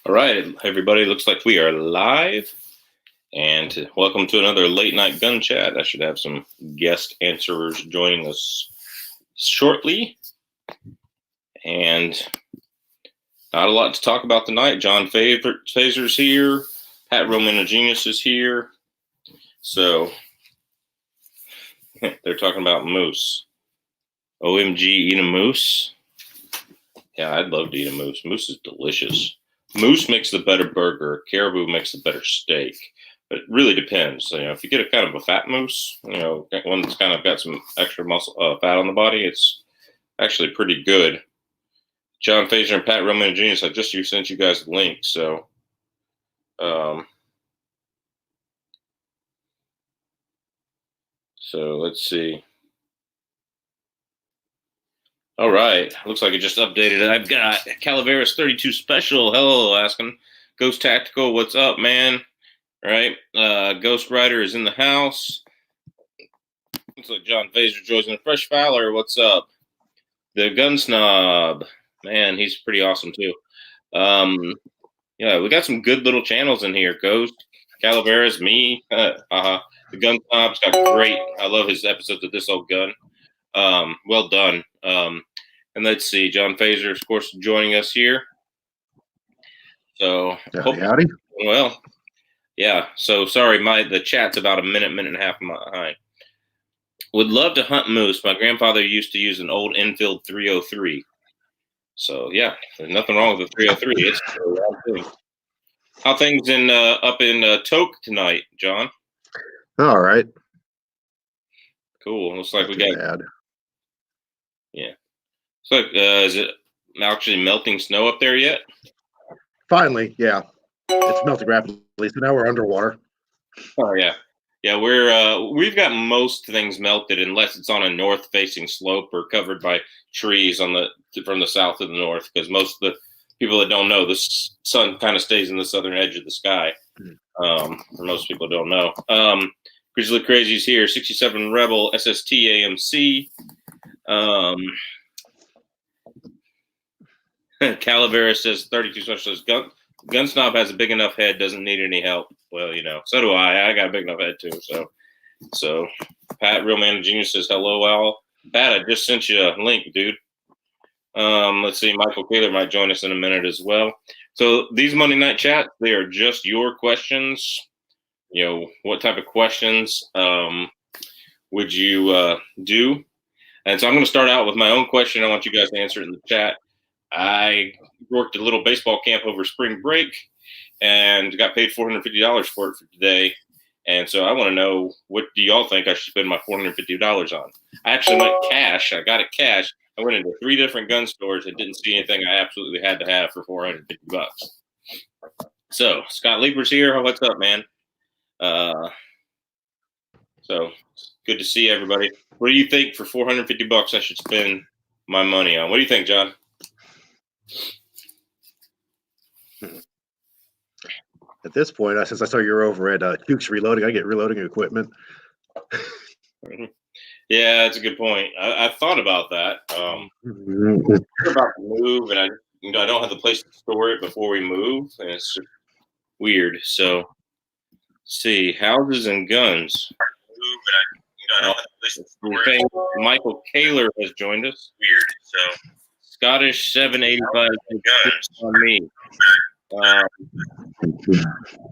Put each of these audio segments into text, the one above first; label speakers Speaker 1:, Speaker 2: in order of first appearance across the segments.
Speaker 1: All right, everybody. Looks like we are live, and welcome to another late night gun chat. I should have some guest answerers joining us shortly, and not a lot to talk about tonight. John Fazer's here. Pat Roman Genius is here. So they're talking about moose. OMG, eat a moose. Yeah, I'd love to eat a moose. Moose is delicious. Moose makes the better burger. Caribou makes the better steak. But it really depends. If you get a kind of a fat moose, one that's kind of got some extra muscle, fat on the body, it's actually pretty good. John Fazer and Pat Roman Genius, I just sent you guys the link. So, let's see. All right. Looks like it just updated. I've got Calaveras 32 Special. Hello, Alaskan. Ghost Tactical, what's up, man? All right. Ghost Rider is in the house. Looks like John Fazer joins in. Fresh Fowler, what's up? The Gun Snob. Man, he's pretty awesome, too. Yeah, we got some good little channels in here. Ghost, Calaveras, me. The Gun Snob's got great. I love his episodes of This Old Gun. Well done. And let's see, John Fazer, of course, joining us here. So,
Speaker 2: howdy.
Speaker 1: Well, yeah. So sorry, the chat's about a minute and a half behind. Would love to hunt moose. My grandfather used to use an old Enfield 303. So yeah, there's nothing wrong with the 303. It's how things in up in Toke tonight, John?
Speaker 2: All right.
Speaker 1: Cool. Looks like we got.
Speaker 2: Bad.
Speaker 1: Yeah. So, is it actually melting snow up there yet?
Speaker 2: Finally, yeah. It's melting rapidly, so now we're underwater.
Speaker 1: Oh yeah, yeah. We've got most things melted unless it's on a north-facing slope or covered by trees from the south to the north. Because most of the people that don't know, the sun kind of stays in the southern edge of the sky. For most people don't know. Grizzly Crazy's here. 67 Rebel SST AMC. Calaveras says 32 Specialist Gun Snob has a big enough head, doesn't need any help. Well, so do I. I got a big enough head too. So Pat Real Man Genius says hello, Al. Pat, I just sent you a link, dude. Let's see. Michael Kaler might join us in a minute as well. So these Monday night chats, they are just your questions. What type of questions would you do? And so I'm going to start out with my own question. I want you guys to answer it in the chat. I worked a little baseball camp over spring break and got paid $450 for it for today. And so I want to know, what do y'all think I should spend my $450 on? I actually went cash. I got it cash. I went into 3 different gun stores and didn't see anything I absolutely had to have for $450. So Scott Leeper's here. What's up, man? So good to see everybody. What do you think for $450 I should spend my money on? What do you think, John?
Speaker 2: At this point, since I saw you're over at Duke's Reloading, I get reloading equipment.
Speaker 1: Yeah, that's a good point. I thought about that. About the move, and I don't have the place to store it before we move, and it's just weird. So, let's see, houses and guns. Michael Kaler has joined us. Weird. So, Scottish 785 guns on me.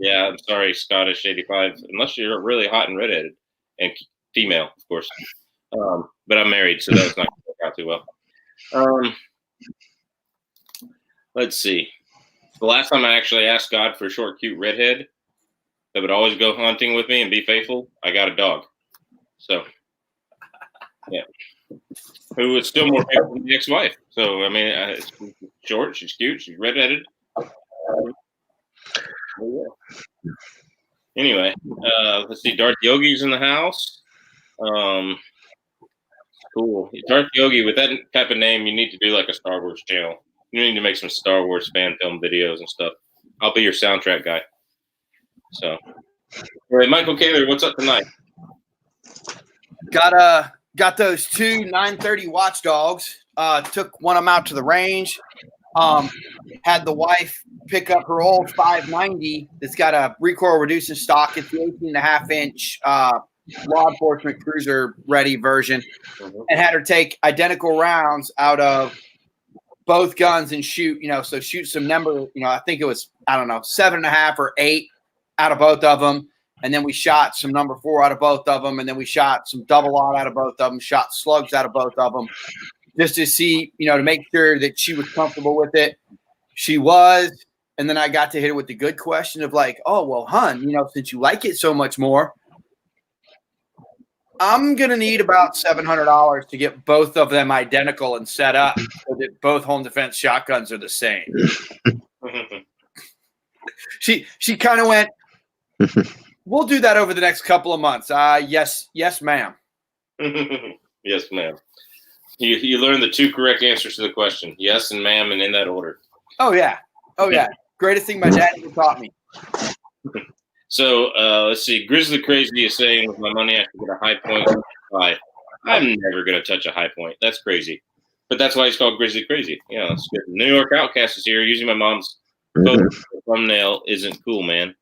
Speaker 1: Yeah, I'm sorry, Scottish 85. Unless you're really hot and redheaded and female, of course. But I'm married, so that's not going to work out too well. Let's see. The last time I actually asked God for a short, cute redhead that would always go hunting with me and be faithful, I got a dog. So, yeah. Who was still more faithful than the ex-wife. So, I mean, she's short, she's cute, she's redheaded. Anyway, let's see. Darth Yogi's in the house. Cool. Darth Yogi, with that type of name, you need to do like a Star Wars channel. You need to make some Star Wars fan film videos and stuff. I'll be your soundtrack guy. So, anyway, Michael Kaler, what's up tonight?
Speaker 3: Got those 2 930 Watchdogs. Took one of them out to the range. Had the wife pick up her old 590 that's got a recoil reducing stock. It's the 18.5-inch law enforcement cruiser ready version, and had her take identical rounds out of both guns and shoot, so shoot some number, I think it was, 7.5 or 8 out of both of them. And then we shot some number 4 out of both of them. And then we shot some double aught out of both of them, shot slugs out of both of them, just to see, to make sure that she was comfortable with it. She was. And then I got to hit her with the good question of like, oh, well, hun, since you like it so much more, I'm going to need about $700 to get both of them identical and set up so that both home defense shotguns are the same. She kind of went, we'll do that over the next couple of months. Yes, ma'am.
Speaker 1: Yes, ma'am. You learned the 2 correct answers to the question. Yes and ma'am, and in that order.
Speaker 3: Oh, yeah. Greatest thing my dad ever taught me.
Speaker 1: So let's see. Grizzly Crazy is saying, with my money, I should get a high point. I'm never going to touch a high point. That's crazy. But that's why it's called Grizzly Crazy. Yeah, that's good. New York Outcast is here. Using my mom's photo thumbnail isn't cool, man.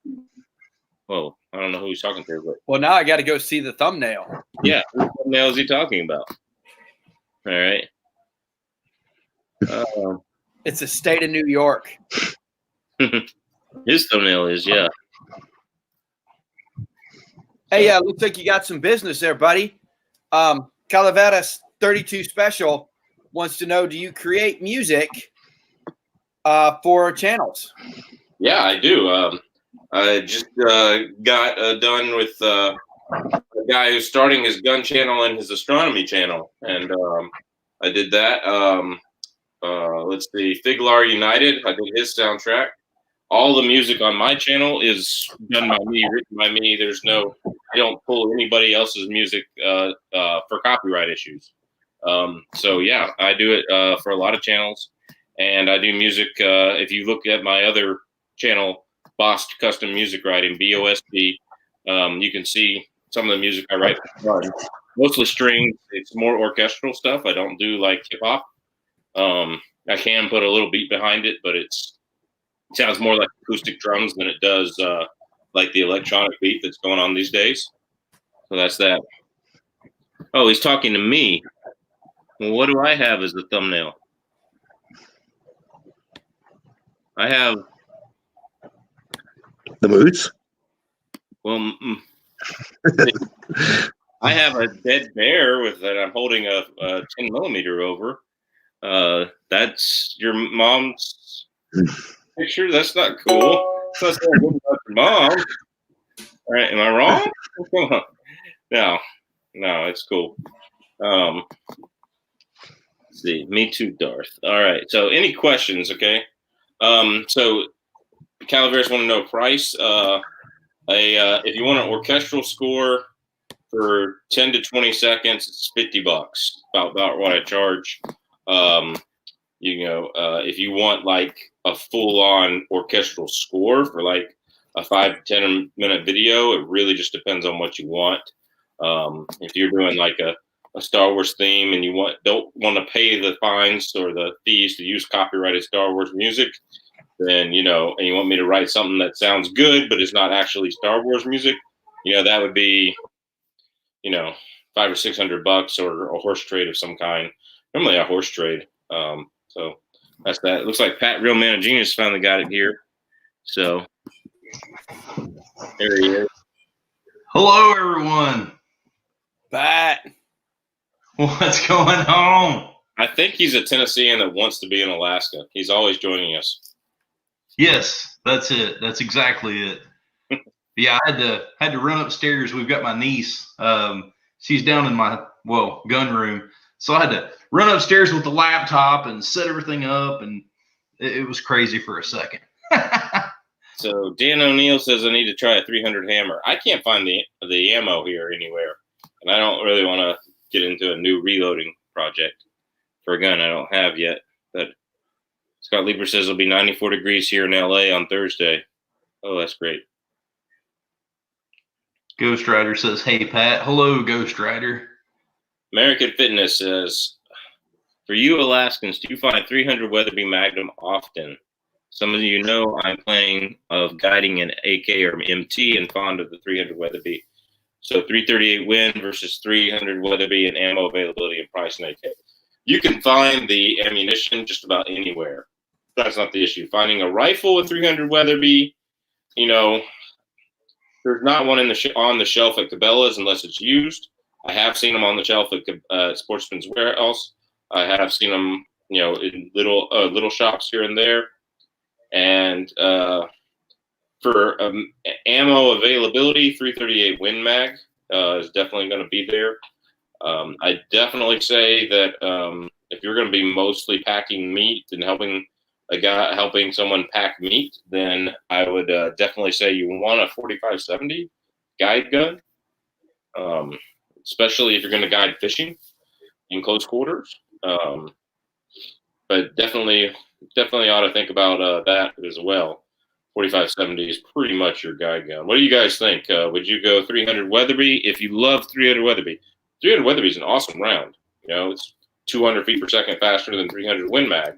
Speaker 1: Whoa, I don't know who he's talking to. But
Speaker 3: well, now I got to go see the thumbnail.
Speaker 1: Yeah, what thumbnail is he talking about? All right.
Speaker 3: It's a state of New York.
Speaker 1: His thumbnail is, yeah.
Speaker 3: Hey, looks like you got some business there, buddy. Calaveras 32 Special wants to know, do you create music for channels?
Speaker 1: Yeah, I do. I just got done with a guy who's starting his gun channel and his astronomy channel. And I did that. Let's see, Figlar United, I did his soundtrack. All the music on my channel is done by me, written by me. I don't pull anybody else's music for copyright issues. So yeah, I do it for a lot of channels, and I do music. If you look at my other channel, Bost Custom Music Writing, BOSB, you can see some of the music I write for fun. Mostly strings. It's more orchestral stuff. I don't do like hip hop. I can put a little beat behind it, but it sounds more like acoustic drums than it does like the electronic beat that's going on these days. So that's that. Oh, he's talking to me. Well, what do I have as the thumbnail? I have
Speaker 2: the moods.
Speaker 1: Well, I have a dead bear that I'm holding a 10mm over. That's your mom's picture. That's not cool. That's not good about your mom. All right, am I wrong? Come on. No, it's cool. Let's see, me too, Darth. All right. So, any questions? Okay. So, Calaveras want to know price. If you want an orchestral score for 10 to 20 seconds, it's $50. About what I charge. If you want like a full-on orchestral score for like a 5 to 10 minute video, it really just depends on what you want. If you're doing like a Star Wars theme and you don't want to pay the fines or the fees to use copyrighted Star Wars music, then and you want me to write something that sounds good but it's not actually Star Wars music, that would be $500 or $600 or a horse trade of some kind. Normally a horse trade. So that's that. It looks like Pat, Real Man of Genius, finally got it here. So there he is.
Speaker 4: Hello, everyone.
Speaker 3: Pat.
Speaker 4: What's going on?
Speaker 1: I think he's a Tennessean that wants to be in Alaska. He's always joining us.
Speaker 4: Yes, that's it. That's exactly it. Yeah, I had to run upstairs. We've got my niece. She's down in my gun room. So I had to run upstairs with the laptop and set everything up, and it was crazy for a second.
Speaker 1: So Dan O'Neill says I need to try a 300 hammer. I can't find the ammo here anywhere, and I don't really want to get into a new reloading project for a gun I don't have yet. But Scott Lieber says it'll be 94 degrees here in LA on Thursday. Oh, that's great.
Speaker 4: Ghost Rider says, "Hey Pat." Hello, Ghost Rider.
Speaker 1: American Fitness says, for you Alaskans, do you find 300 Weatherby Magnum often? Some of you know I'm playing of guiding an AK or MT and fond of the 300 Weatherby. So 338 Win versus 300 Weatherby and ammo availability and price in AK. You can find the ammunition just about anywhere. That's not the issue. Finding a rifle with 300 Weatherby, you know, there's not one on the shelf at Cabela's unless it's used. I have seen them on the shelf at Sportsman's Warehouse. I have seen them, you know, in little shops here and there. And for ammo availability, 338 Win Mag is definitely going to be there. I definitely say that if you're going to be mostly packing meat and helping someone pack meat, then I would definitely say you want a 4570 guide gun, especially if you're going to guide fishing in close quarters. But definitely ought to think about that as well. 4570 is pretty much your guide gun. What do you guys think? Would you go 300 Weatherby? If you love 300 Weatherby, 300 Weatherby is an awesome round. You know, it's 200 feet per second faster than 300 Win Mag.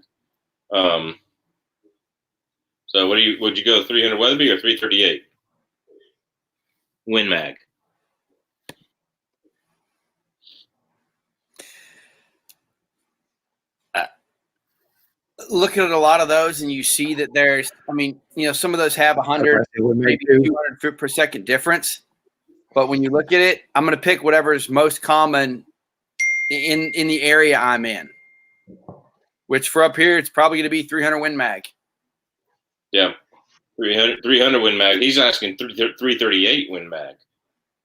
Speaker 1: So would you go 300 Weatherby or 338 Win Mag?
Speaker 3: Looking at a lot of those, and you see that there's, I mean, you know, some of those have 100, maybe 200 foot per second difference. But when you look at it, I'm going to pick whatever is most common in the area I'm in, which for up here, it's probably going to be 300 Win Mag.
Speaker 1: Yeah, 300 Win Mag. He's asking 338 Win Mag.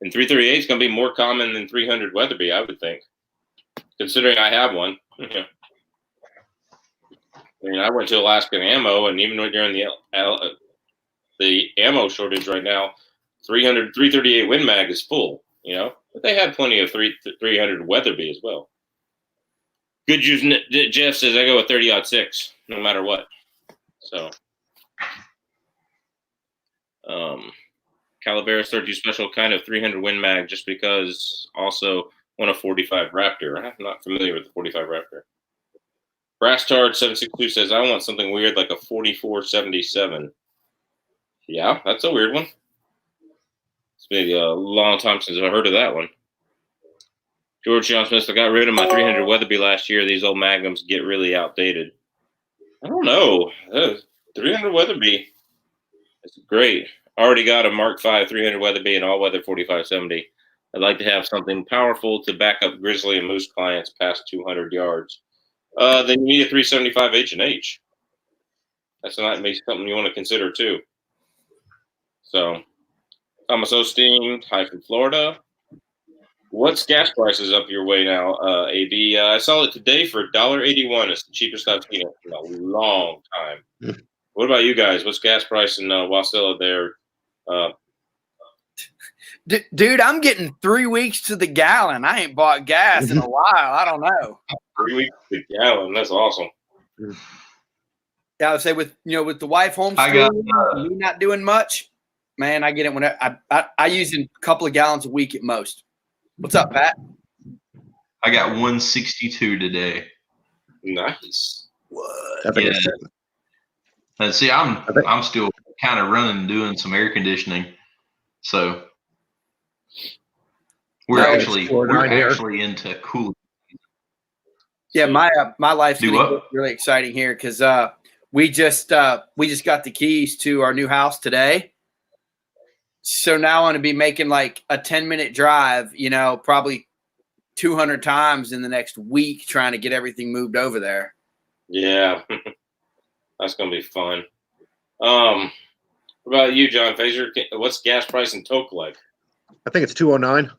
Speaker 1: And 338 is going to be more common than 300 Weatherby, I would think, considering I have one. I mean, I went to Alaskan Ammo, and even during the ammo shortage right now, 338 Win Mag is full, you know. But they had plenty of 300 Weatherby as well. Good use. Jeff says I go with 30-06, no matter what. So, Calaveras 32 Special kind of 300 Win Mag, just because also want a 45 Raptor. I'm not familiar with the 45 Raptor. Brass Tard 762 says, I want something weird like a 4477. Yeah, that's a weird one. It's been a long time since I heard of that one. George John Smith, I got rid of my 300 Weatherby last year. These old Magnums get really outdated. I don't know. 300 Weatherby. It's great. Already got a Mark V 300 Weatherby and all-weather 4570. I'd like to have something powerful to back up grizzly and moose clients past 200 yards. Then you need a 375 H&H. That's not maybe something you want to consider too. So, Thomas Osteen, hi from Florida. What's gas prices up your way now, AB? I saw it today for $1.81. It's the cheapest I've seen it in a long time. What about you guys? What's gas price in Wasilla there?
Speaker 3: Dude, I'm getting 3 weeks to the gallon. I ain't bought gas in a while. I don't know.
Speaker 1: 3 weeks to the gallon. That's awesome.
Speaker 3: Yeah, I would say with the wife homeschooling, me not doing much, man, I get it when I use a couple of gallons a week at most. What's up, Pat?
Speaker 4: I got 162 today.
Speaker 1: Nice.
Speaker 3: What?
Speaker 4: Yeah. And see, I'm still kind of running, doing some air conditioning, so we're actually into cooling.
Speaker 3: Yeah, my life's really exciting here because we just got the keys to our new house today. So now I'm going to be making like a 10-minute drive, probably 200 times in the next week trying to get everything moved over there.
Speaker 1: Yeah, that's going to be fun. What about you, John Fazer? What's gas price in Toke like?
Speaker 2: I think it's 209.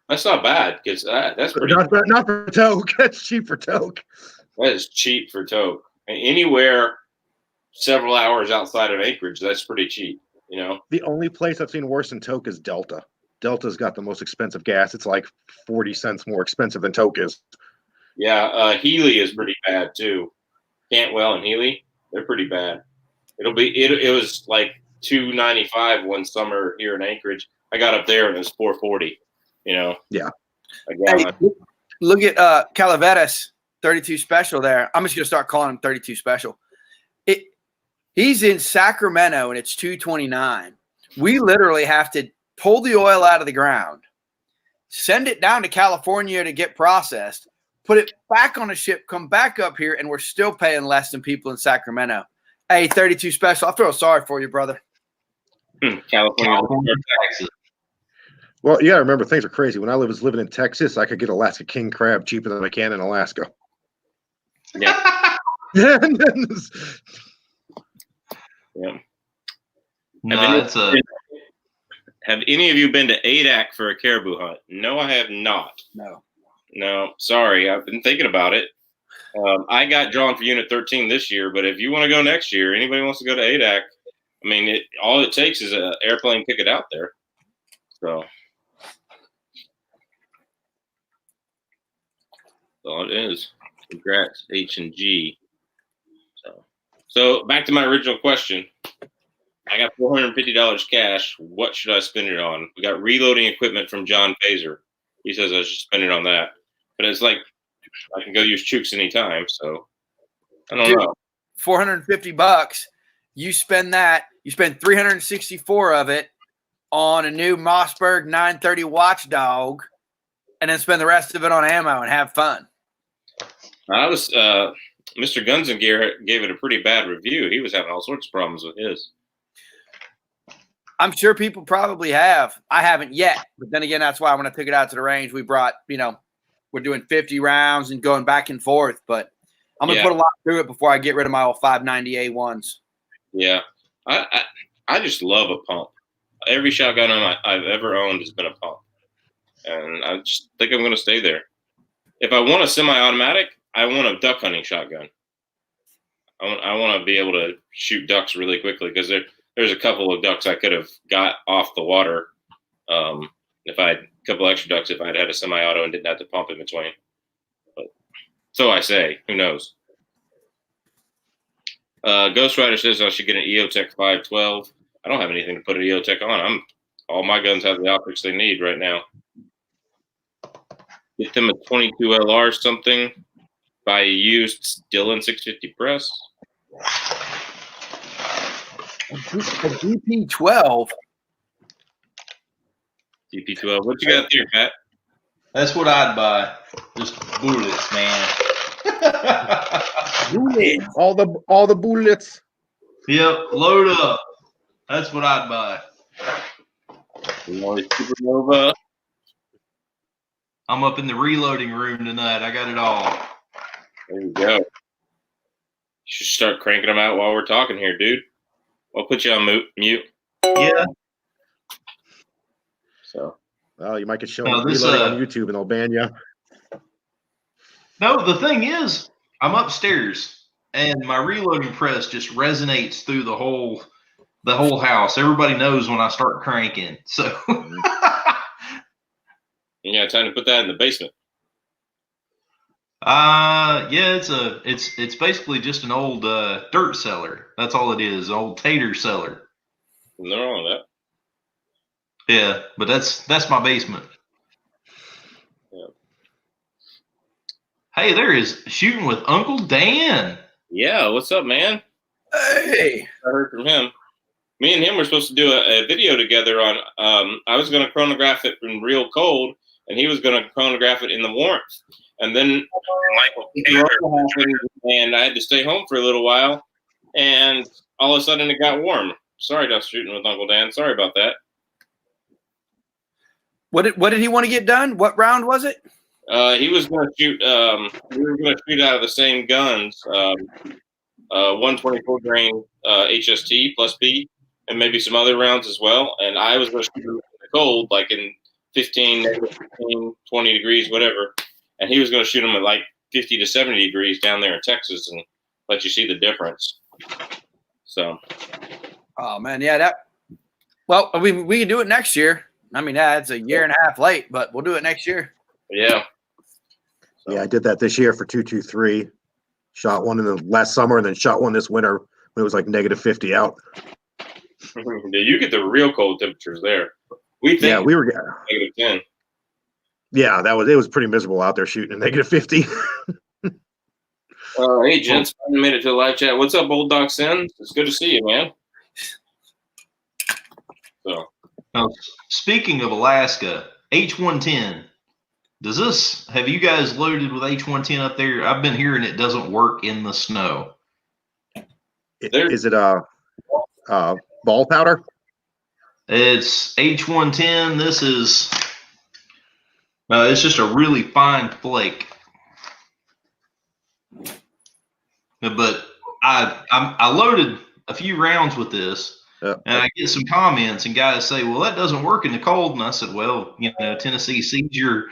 Speaker 1: That's not bad because that's pretty.
Speaker 2: Not for Toke. That's cheap for Toke.
Speaker 1: That is cheap for Toke. Anywhere several hours outside of Anchorage, that's pretty cheap.
Speaker 2: The only place I've seen worse than Toke is Delta. Delta's got the most expensive gas. It's like 40 cents more expensive than Toke is.
Speaker 1: Yeah, Healy is pretty bad too. Cantwell and Healy, they're pretty bad. It was like $2.95 one summer here in Anchorage. I got up there and it was $4.40. Yeah.
Speaker 3: Hey, look at Calaveras 32 Special there. I'm just gonna start calling him 32 Special. He's in Sacramento and it's 229. We literally have to pull the oil out of the ground, send it down to California to get processed, put it back on a ship, come back up here, and we're still paying less than people in Sacramento. Hey, 32 Special, I feel sorry for you, brother.
Speaker 1: California.
Speaker 4: Taxes.
Speaker 2: Well, you gotta remember things are crazy. When I was living in Texas, I could get Alaska king crab cheaper than I can in Alaska.
Speaker 1: Yeah.
Speaker 2: Yeah.
Speaker 1: Yeah.
Speaker 4: No, it's a
Speaker 1: Have any of you been to ADAC for a caribou hunt? No, I have not. No, sorry. I've been thinking about it. I got drawn for Unit 13 this year, but if you want to go next year, anybody wants to go to ADAC, I mean, all it takes is an airplane ticket out there. So that's all it is. Congrats, H&G. So back to my original question. I got $450 cash. What should I spend it on? We got reloading equipment from John Phaser. He says I should spend it on that. But it's like I can go use Chooks anytime, so I don't know.
Speaker 3: $450. You spend that. You spend 364 of it on a new Mossberg 930 Watchdog, and then spend the rest of it on ammo and have fun.
Speaker 1: I was Mr. Guns and Gear gave it a pretty bad review. He was having all sorts of problems with his.
Speaker 3: I'm sure people probably have. I haven't yet. But then again, that's why when I took it out to the range, we brought, we're doing 50 rounds and going back and forth. But I'm going to put a lot through it before I get rid of my old 590 A1s.
Speaker 1: Yeah. I just love a pump. Every shotgun I've ever owned has been a pump. And I just think I'm going to stay there. If I want a semi-automatic, I want a duck hunting shotgun. I want to be able to shoot ducks really quickly because there's a couple of ducks I could have got off the water if I had a couple extra ducks if I'd had a semi-auto and didn't have to pump in between. But, so I say, who knows? Ghost Rider says I should get an EOTech 512. I don't have anything to put an EOTech on. All my guns have the optics they need right now. Get them a 22 LR something. Buy a used Dillon 650 press.
Speaker 3: A GP12.
Speaker 1: GP12. What you got there, Pat?
Speaker 4: That's what I'd buy. Just bullets, man.
Speaker 2: All the bullets.
Speaker 4: Yep, load up. That's what I'd buy.
Speaker 1: Supernova.
Speaker 4: I'm up in the reloading room tonight. I got it all.
Speaker 1: There you go. You should start cranking them out while we're talking here, dude. I'll put you on mute.
Speaker 4: Yeah.
Speaker 1: So.
Speaker 2: Well, you might get shown
Speaker 4: No, this,
Speaker 2: reloading on YouTube and they'll ban you.
Speaker 4: No, the thing is, I'm upstairs and my reloading press just resonates through the whole house. Everybody knows when I start cranking. So
Speaker 1: You got time to put that in the basement.
Speaker 4: yeah, it's basically just an old dirt cellar. That's all it is, an old tater cellar.
Speaker 1: Nothing wrong with that.
Speaker 4: Yeah, but that's my basement.
Speaker 1: Yeah.
Speaker 4: Hey, there is Shooting with Uncle Dan.
Speaker 1: Yeah, what's up, man?
Speaker 3: Hey.
Speaker 1: I heard from him. Me and him were supposed to do a video together on. I was going to chronograph it in real cold, and he was going to chronograph it in the warmth. And then Michael came and I had to stay home for a little while, and all of a sudden it got warm. Sorry, Dust Shooting with Uncle Dan. Sorry about that.
Speaker 3: What did he want to get done? What round was it?
Speaker 1: He was going to shoot. We were going to shoot out of the same guns. 124 grain HST plus P, and maybe some other rounds as well. And I was going to shoot in the cold, like in 15, 20 degrees, whatever. And he was going to shoot them at like 50 to 70 degrees down there in Texas and let you see the difference. So.
Speaker 3: Oh man, yeah. Well, we can do it next year. I mean, it's a year and a half late, but we'll do it next year.
Speaker 1: Yeah. So.
Speaker 2: Yeah, I did that this year for 223. Shot one in the last summer and then shot one this winter when it was like negative 50 out.
Speaker 1: You get the real cold temperatures there. We were negative 10.
Speaker 2: Yeah, it was pretty miserable out there shooting at negative 50.
Speaker 1: Hey, gents, finally made it to the live chat. What's up, Old Doc Sin? It's good to see you, man. So,
Speaker 4: Now, speaking of Alaska, H110. Have you guys loaded with H110 up there? I've been hearing it doesn't work in the snow.
Speaker 2: Is it ball powder?
Speaker 4: It's H110. It's just a really fine flake. But I loaded a few rounds with this, and I get some comments, and guys say, "Well, that doesn't work in the cold." And I said, "Well, Tennessee sees your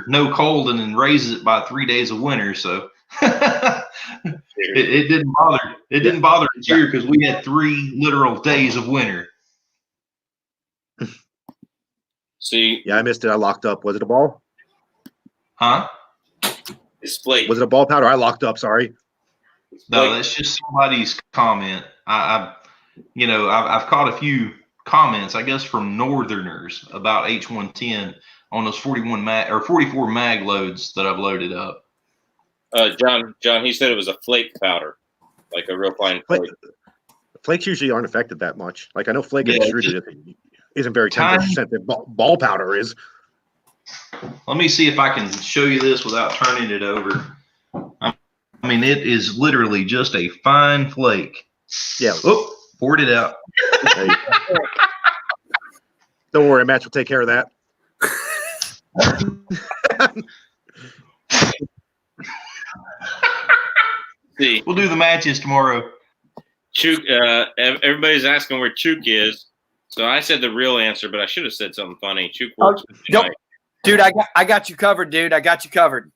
Speaker 4: no cold and then raises it by 3 days of winter, so it didn't bother. It didn't bother this year because we had 3 literal days of winter."
Speaker 1: see,
Speaker 2: Yeah, I missed it. I locked up. Was it a ball?
Speaker 4: Huh?
Speaker 1: it's flake.
Speaker 2: Was it a ball powder? I locked up. Sorry.
Speaker 4: No, that's just somebody's comment. I've caught a few comments, I guess, from Northerners about H110 on those 44 mag loads that I've loaded up.
Speaker 1: John, he said it was a flake powder, like a real fine flake.
Speaker 2: Flakes usually aren't affected that much. Like I know flake
Speaker 4: Yeah,
Speaker 2: extruded isn't very temperature sensitive. Ball powder is.
Speaker 4: Let me see if I can show you this without turning it over. I mean, it is literally just a fine flake.
Speaker 2: Yeah.
Speaker 4: Oh, poured it out.
Speaker 2: Don't worry, Matt will take care of that.
Speaker 1: See,
Speaker 4: We'll do the matches tomorrow.
Speaker 1: Chook. Everybody's asking where Chook is, so I said the real answer, but I should have said something funny. Chook works tonight.
Speaker 3: Dude, I got you covered, dude. I got you covered.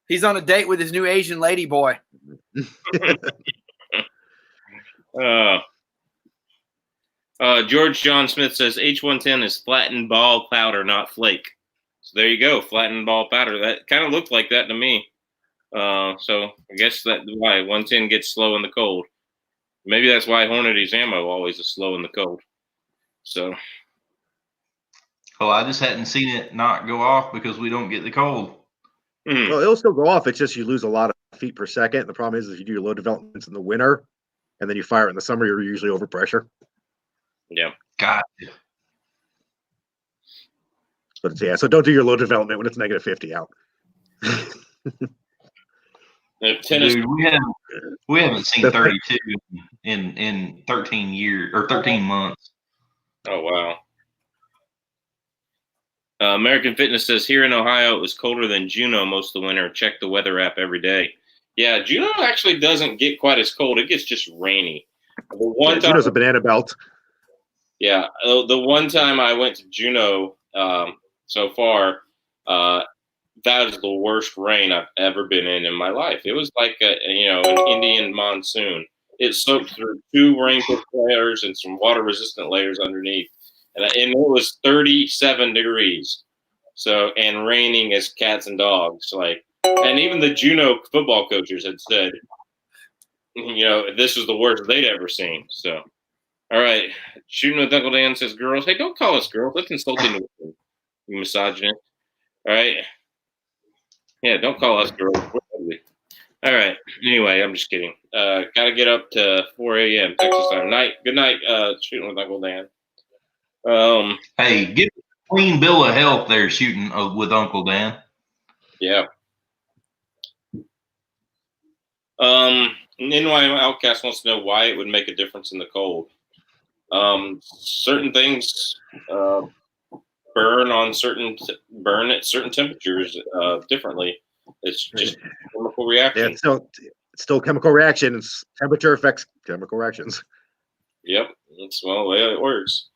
Speaker 3: He's on a date with his new Asian lady boy.
Speaker 1: George John Smith says H110 is flattened ball powder, not flake. So there you go, flattened ball powder. That kind of looked like that to me. So I guess that's why 110 gets slow in the cold. Maybe that's why Hornady's ammo always is slow in the cold. So.
Speaker 4: Oh, I just hadn't seen it not go off because we don't get the cold.
Speaker 2: Well, it'll still go off. It's just you lose a lot of feet per second. The problem is you do your load developments in the winter, and then you fire it in the summer. You're usually over pressure.
Speaker 1: Yeah.
Speaker 4: God.
Speaker 2: But yeah, so don't do your load development when it's negative 50 out.
Speaker 1: Tennessee.
Speaker 4: Dude, we haven't seen 32 in 13 years or 13 months.
Speaker 1: Oh wow. American Fitness says here in Ohio it was colder than Juneau most of the winter. Check the weather app every day. Yeah, Juneau actually doesn't get quite as cold. It gets just rainy.
Speaker 2: Juneau's a banana belt.
Speaker 1: Yeah, the one time I went to Juneau so far, that is the worst rain I've ever been in my life. It was like an Indian monsoon. It soaked through 2 rainproof layers and some water-resistant layers underneath. And it was 37 degrees, and raining as cats and dogs. And even the Juneau football coaches had said, this was the worst they'd ever seen. So, all right, Shooting with Uncle Dan says, "Girls, hey, don't call us girls. That's insulting to you misogynist." All right, yeah, don't call us girls. We're ugly. All right. Anyway, I'm just kidding. Got to get up to 4 a.m. Texas time. Good night. Shooting with Uncle Dan.
Speaker 4: Hey, get a clean bill of health there, Shooting with Uncle Dan.
Speaker 1: Yeah. NY Outcast wants to know why it would make a difference in the cold. Certain things burn at certain temperatures differently. It's just chemical reaction.
Speaker 2: Yeah, it's still chemical reactions. Temperature affects chemical reactions. Yep,
Speaker 1: that's the way it works.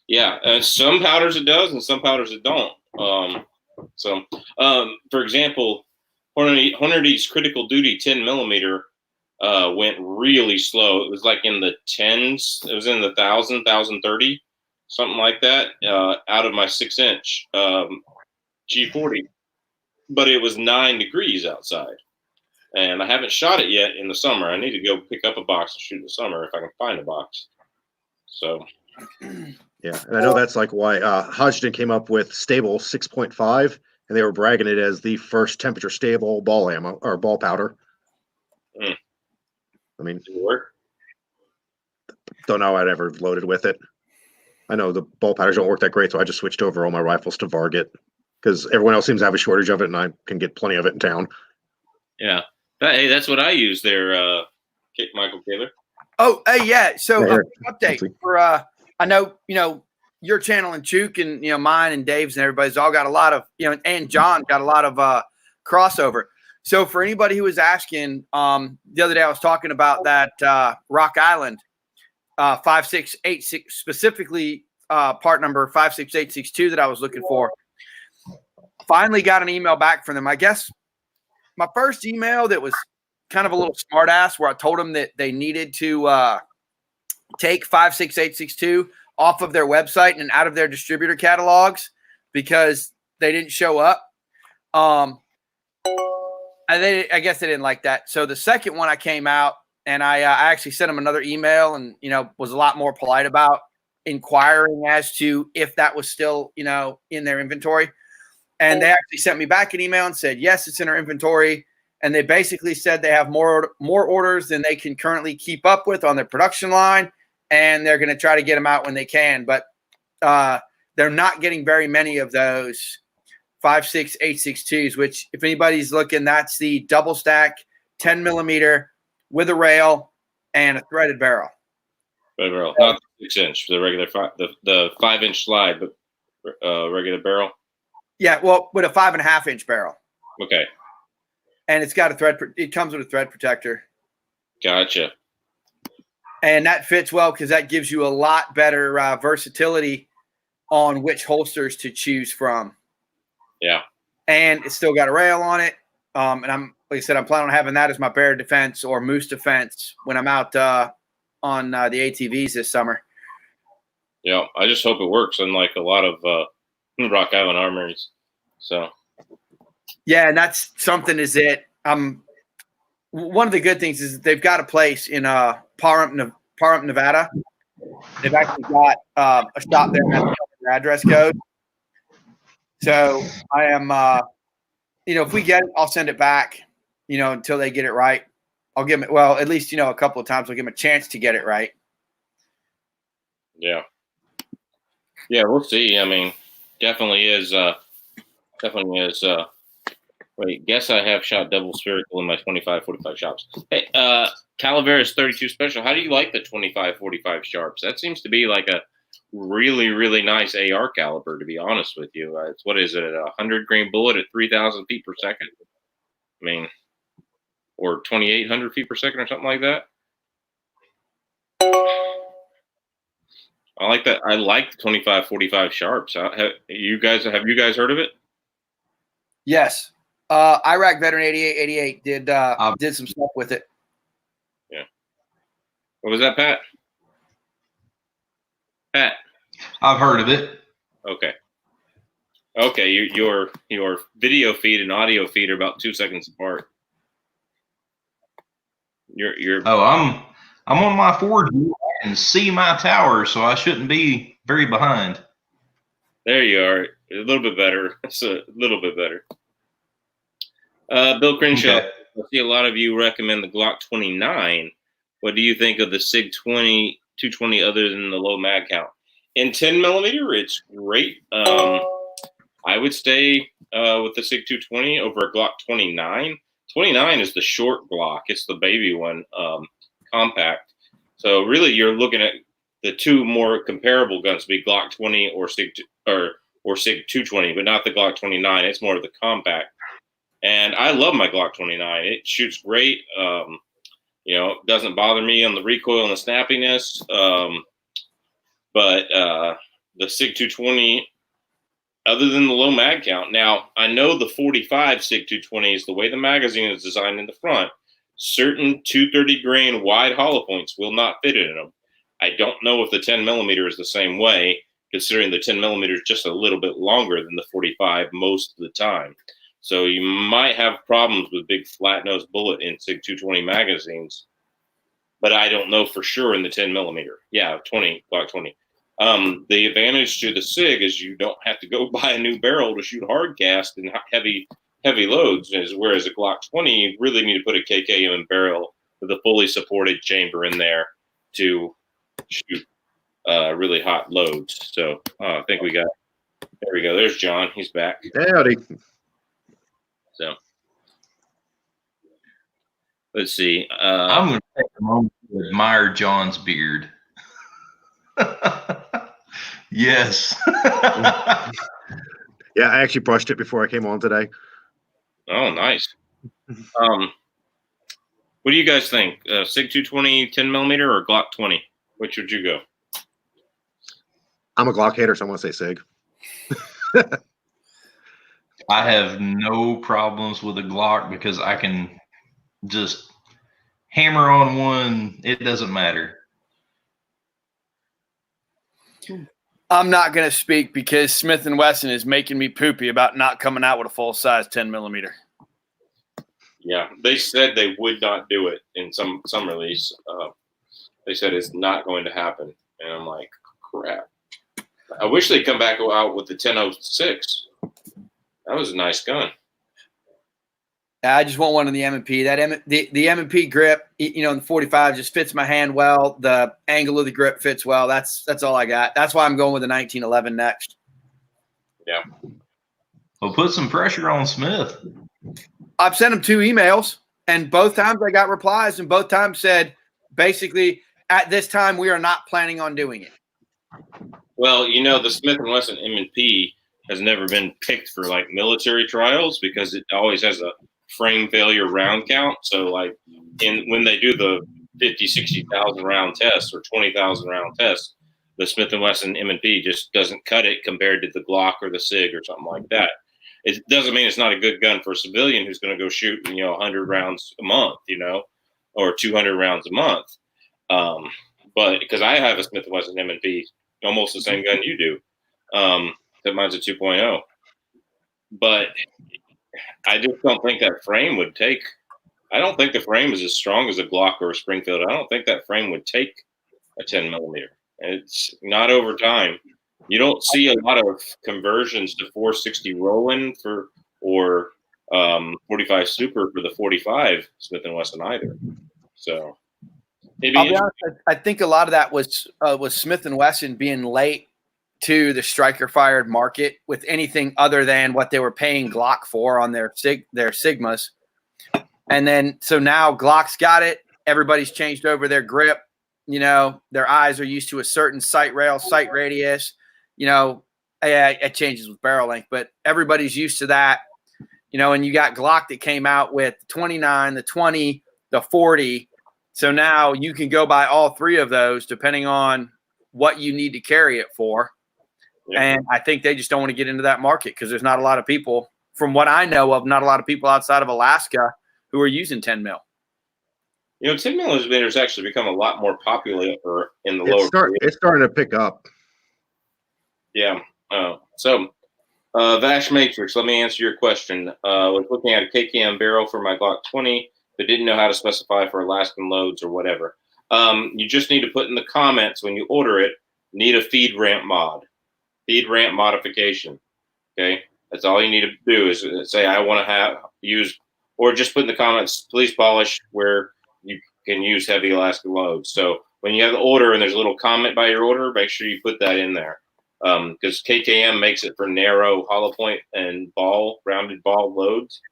Speaker 1: Yeah, some powders it does, and some powders it don't. For example, Hornady's Critical Duty 10 millimeter went really slow. It was like in the tens. It was in the 1,030, something like that, out of my 6-inch G40. But it was 9 degrees outside. And I haven't shot it yet in the summer. I need to go pick up a box and shoot in the summer if I can find a box. So...
Speaker 2: Yeah, and I know that's like why Hodgdon came up with stable 6.5, and they were bragging it as the first temperature stable ball ammo or ball powder.
Speaker 1: Mm.
Speaker 2: I mean,
Speaker 1: Does it work?
Speaker 2: don't know I'd ever loaded with it. I know the bolt patterns don't work that great, so I just switched over all my rifles to Varget because everyone else seems to have a shortage of it, and I can get plenty of it in town.
Speaker 1: Yeah. Hey, that's what I use there, Michael Taylor.
Speaker 3: Oh, hey, yeah. So
Speaker 2: Yeah,
Speaker 3: update for I know your channel and Chuke and mine and Dave's and everybody's all got a lot of and John got a lot of crossover. So for anybody who was asking, the other day I was talking about that Rock Island 5686, specifically part number 56862 that I was looking for. Finally got an email back from them. I guess my first email that was kind of a little smart ass where I told them that they needed to take 56862 off of their website and out of their distributor catalogs because they didn't show up. And I guess they didn't like that. So the second one I came out and I actually sent them another email and, was a lot more polite about inquiring as to if that was still, in their inventory. And they actually sent me back an email and said, yes, it's in our inventory. And they basically said they have more orders than they can currently keep up with on their production line. And they're going to try to get them out when they can. But they're not getting very many of those 56862s, which if anybody's looking, that's the double stack 10 millimeter with a rail and a threaded barrel.
Speaker 1: Threaded barrel, not the 6-inch, the regular the 5-inch slide, but regular barrel.
Speaker 3: Yeah, well, with a 5.5-inch barrel.
Speaker 1: Okay.
Speaker 3: And it's got a thread. It comes with a thread protector.
Speaker 1: Gotcha.
Speaker 3: And that fits well because that gives you a lot better versatility on which holsters to choose from.
Speaker 1: Yeah.
Speaker 3: And it's still got a rail on it. And like I said, I'm planning on having that as my bear defense or moose defense when I'm out on the ATVs this summer.
Speaker 1: Yeah, I just hope it works, unlike a lot of Rock Island armories. So.
Speaker 3: Yeah, and that's something is that one of the good things is they've got a place in Pahrump, Nevada. They've actually got a shop there that has their address code. So I am, if we get it, I'll send it back, until they get it right. I'll give them, well, at least, a couple of times I'll give them a chance to get it right.
Speaker 1: Yeah. Yeah, we'll see. I mean, definitely is. Wait, guess I have shot double spherical in my 25-45 shops. Hey, Calaveras 32 special. How do you like the 25-45 sharps? That seems to be like a really, really nice AR caliber, to be honest with you. It's what is it? A 100 grain bullet at 3,000 feet per second. I mean, or 2,800 feet per second, or something like that. I like that. I like the 25-45 sharps. Have you guys heard of it?
Speaker 3: Yes. Iraq Veteran 8888 did some stuff with it.
Speaker 1: Yeah. What was that, Pat? Pat.
Speaker 4: I've heard of it.
Speaker 1: Okay. Okay, your video feed and audio feed are about 2 seconds apart. You're.
Speaker 4: Oh, I'm on my 4G. I can see my tower, so I shouldn't be very behind.
Speaker 1: There you are. A little bit better. It's a little bit better. Bill Crenshaw,
Speaker 4: Okay.
Speaker 1: I see a lot of you recommend the Glock 29. What do you think of the SIG 220 other than the low mag count? In 10 millimeter, it's great. I would stay with the SIG 220 over a Glock 29. 29 is the short Glock. It's the baby one, compact. So really, you're looking at the two more comparable guns, be Glock 20 or SIG 220, but not the Glock 29. It's more of the compact. And I love my Glock 29. It shoots great. It doesn't bother me on the recoil and the snappiness. But the SIG 220, other than the low mag count. Now, I know the 45 SIG 220 is the way the magazine is designed in the front. Certain 230 grain wide hollow points will not fit in them. I don't know if the 10 millimeter is the same way, considering the 10 millimeter is just a little bit longer than the 45 most of the time. So you might have problems with big flat nose bullet in SIG 220 magazines, but I don't know for sure in the 10 millimeter. Yeah, Glock 20. The advantage to the SIG is you don't have to go buy a new barrel to shoot hard cast and heavy heavy loads. Whereas a Glock 20, you really need to put a KKM barrel with a fully supported chamber in there to shoot really hot loads. So I think there we go. There's John. He's back.
Speaker 2: Howdy.
Speaker 1: So let's see.
Speaker 4: I'm going to take a moment to admire John's beard. Yes.
Speaker 2: Yeah, I actually brushed it before I came on today.
Speaker 1: Oh, nice. What do you guys think? SIG 220 10 millimeter or Glock 20? Which would you go?
Speaker 2: I'm a Glock hater, so I'm going to say SIG.
Speaker 4: I have no problems with a Glock because I can just hammer on one. It doesn't matter.
Speaker 3: I'm not going to speak because Smith & Wesson is making me poopy about not coming out with a full-size 10 millimeter.
Speaker 1: Yeah, they said they would not do it in some release. They said it's not going to happen, and I'm like, crap. I wish they'd come back out with the 1006. That was a nice gun.
Speaker 3: I just want one in the M&P. The M&P grip, you know, in the 45 just fits my hand well. The angle of the grip fits well. That's all I got. That's why I'm going with the 1911 next.
Speaker 1: Yeah.
Speaker 4: Well, put some pressure on Smith.
Speaker 3: I've sent him 2 emails, and both times I got replies, and both times said, basically, at this time, we are not planning on doing it.
Speaker 1: Well, you know, the Smith & Wesson M&P has never been picked for, like, military trials because it always has a frame failure round count. So, like, when they do the 50, 60,000 round tests or 20,000 round tests, the Smith & Wesson M&P just doesn't cut it compared to the Glock or the SIG or something like that. It doesn't mean it's not a good gun for a civilian who's going to go shoot, 100 rounds a month, or 200 rounds a month. But because I have a Smith & Wesson M&P, almost the same gun you do, that mine's a 2.0. But I just don't think that frame would take. I don't think the frame is as strong as a Glock or a Springfield. I don't think that frame would take a 10 millimeter. It's not over time. You don't see a lot of conversions to 460 Roland or 45 Super for the 45 Smith & Wesson either. So maybe
Speaker 3: I'll be honest, I think a lot of that was Smith & Wesson being late to the striker fired market with anything other than what they were paying Glock for on their Sigmas. And then so now Glock's got it. Everybody's changed over their grip. Their eyes are used to a certain sight rail, sight radius. It changes with barrel length, but everybody's used to that. And you got Glock that came out with the 29, the 20, the 40. So now you can go buy all 3 of those depending on what you need to carry it for. Yeah. And I think they just don't want to get into that market because there's not a lot of people, from what I know of, not a lot of people outside of Alaska who are using 10 mil.
Speaker 1: 10 millimeters actually become a lot more popular in the lower.
Speaker 2: It's starting to pick up.
Speaker 1: Yeah. So Vash Matrix, let me answer your question. I was looking at a KKM barrel for my Glock 20, but didn't know how to specify for Alaskan loads or whatever. You just need to put in the comments when you order it, need a feed ramp modification. Okay. That's all you need to do is say, I want to use, or just put in the comments, please polish where you can use heavy Alaskan loads. So when you have the order and there's a little comment by your order, make sure you put that in there. Because KKM makes it for narrow hollow point and rounded ball loads,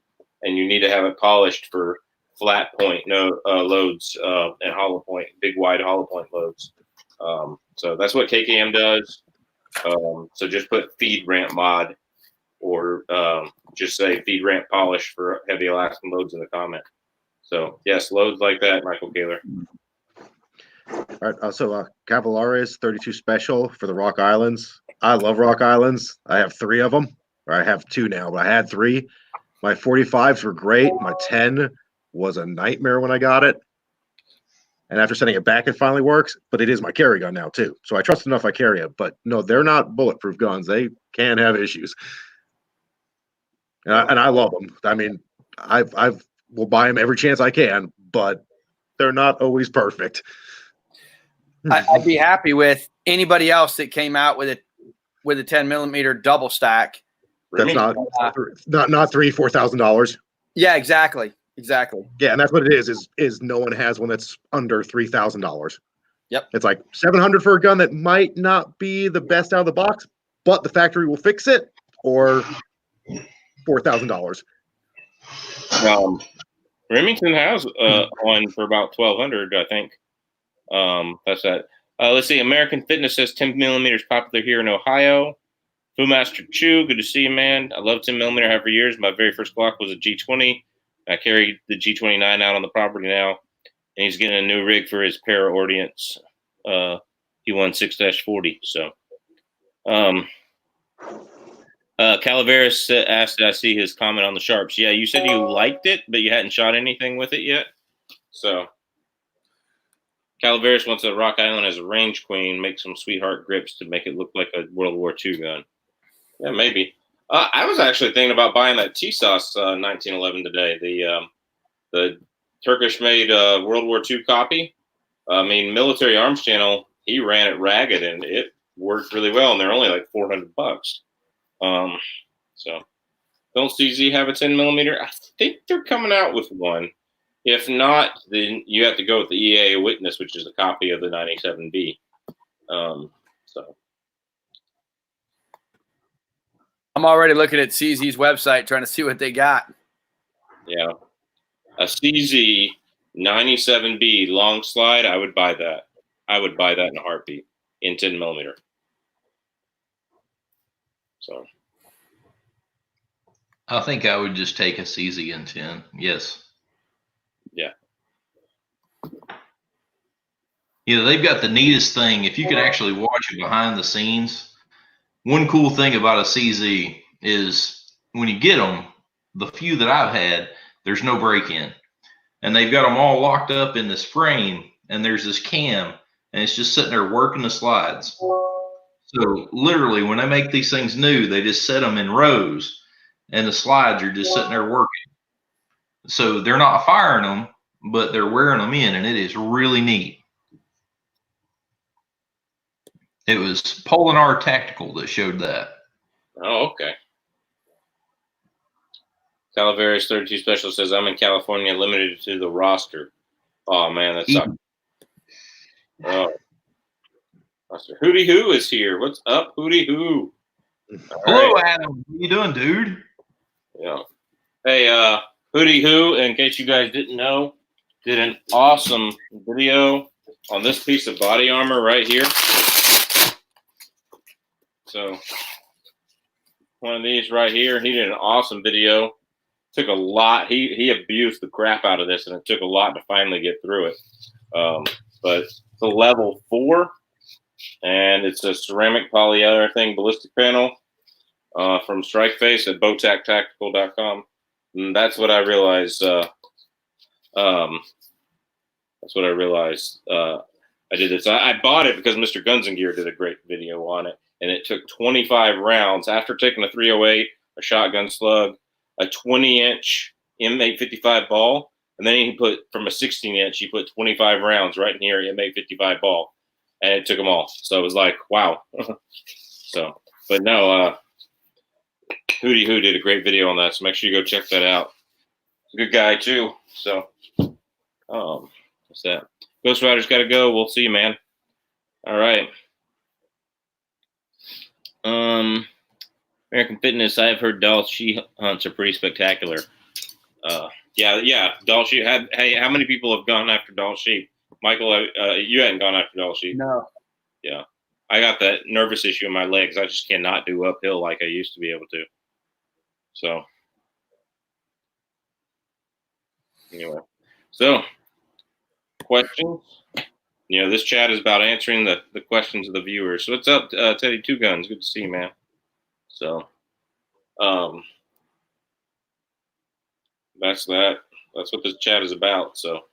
Speaker 1: and you need to have it polished for flat point loads and hollow point, big wide hollow point loads. So that's what KKM does. So just put feed ramp mod, or just say feed ramp polish for heavy Alaskan loads in the comment. So yes, loads like that, Michael Kaler.
Speaker 2: All right. Also, Cavalaris 32 Special for the Rock Islands. I love Rock Islands. I have 3 of them, or I have 2 now, but I had 3. My 45s were great. My 10 was a nightmare when I got it. And after sending it back, it finally works, but it is my carry gun now too. So I trust enough I carry it, but no, they're not bulletproof guns. They can have issues. And I love them. I mean, I will buy them every chance I can, but they're not always perfect.
Speaker 3: I'd be happy with anybody else that came out with a 10 millimeter double stack
Speaker 2: That's
Speaker 1: Remington.
Speaker 2: not $3,000-$4,000.
Speaker 3: Yeah, exactly. Exactly.
Speaker 2: Yeah, and that's what it is no one has one that's under $3,000.
Speaker 3: Yep.
Speaker 2: It's like $700 for a gun that might not be the best out of the box, but the factory will fix it, or $4,000.
Speaker 1: Remington has one for about $1,200, I think. That's that. Let's see. American Fitness says 10 millimeters popular here in Ohio. Foodmaster Chew, good to see you, man. I love 10 millimeter. I have for years. My very first Glock was a G20. I carry the G29 out on the property now, and he's getting a new rig for his para audience. He won 6-40. So, Calaveras asked, I see his comment on the Sharps. Yeah, you said you liked it, but you hadn't shot anything with it yet. So, Calaveras wants a Rock Island as a range queen, make some sweetheart grips to make it look like a World War II gun. Yeah, maybe. I was actually thinking about buying that TSOS 1911 today, the Turkish-made World War II copy. I mean, Military Arms Channel, he ran it ragged, and it worked really well, and they're only like $400. So, don't CZ have a 10 millimeter? I think they're coming out with one. If not, then you have to go with the EA Witness, which is a copy of the 97B. So.
Speaker 3: I'm already looking at CZ's website trying to see what they got.
Speaker 1: Yeah. A CZ 97B long slide, I would buy that. I would buy that in a heartbeat in 10 millimeter. So.
Speaker 4: I think I would just take a CZ in 10. Yes.
Speaker 1: Yeah.
Speaker 4: Yeah, they've got the neatest thing. If you could actually watch it behind the scenes, one cool thing about a CZ is when you get them, the few that I've had, there's no break-in. And they've got them all locked up in this frame, and there's this cam, and it's just sitting there working the slides. So literally, when they make these things new, they just set them in rows, and the slides are just sitting there working. So they're not firing them, but they're wearing them in, and it is really neat. It was Polinar Tactical that showed that.
Speaker 1: Oh, okay. Calaveras 32 Special says, I'm in California, limited to the roster. Oh, man, that sucks. Oh. Hootie Hoo is here. What's up, Hootie Hoo?
Speaker 4: Hello, Adam. What you doing, dude?
Speaker 1: Yeah. Hey, Hootie Hoo, in case you guys didn't know, did an awesome video on this piece of body armor right here. So, one of these right here, he did an awesome video. Took a lot. He abused the crap out of this, and it took a lot to finally get through it. But it's a level 4, and it's a ceramic polyurethane ballistic panel from Strikeface at bowtactactical.com. And that's what I realized. That's what I realized. I did this. I bought it because Mr. Guns and Gear did a great video on it. And it took 25 rounds after taking a 308, a shotgun slug, a 20-inch M855 ball, and then he put from a 16-inch. He put 25 rounds right in here, M855 ball, and it took them all. So it was like, wow. So, but no, Hootie Hoo did a great video on that. So make sure you go check that out. Good guy too. So, what's that? Ghost Rider's got to go. We'll see you, man. All right. American Fitness, I've heard Dall sheep hunts are pretty spectacular. Yeah, Dall sheep. Hey, how many people have gone after Dall sheep? Michael, you hadn't gone after Dall sheep.
Speaker 3: No.
Speaker 1: Yeah, I got that nervous issue in my legs. I just cannot do uphill like I used to be able to. So, anyway, questions? You know, this chat is about answering the questions of the viewers. So what's up, Teddy Two Guns? Good to see you, man. So, that's that. That's what this chat is about. So,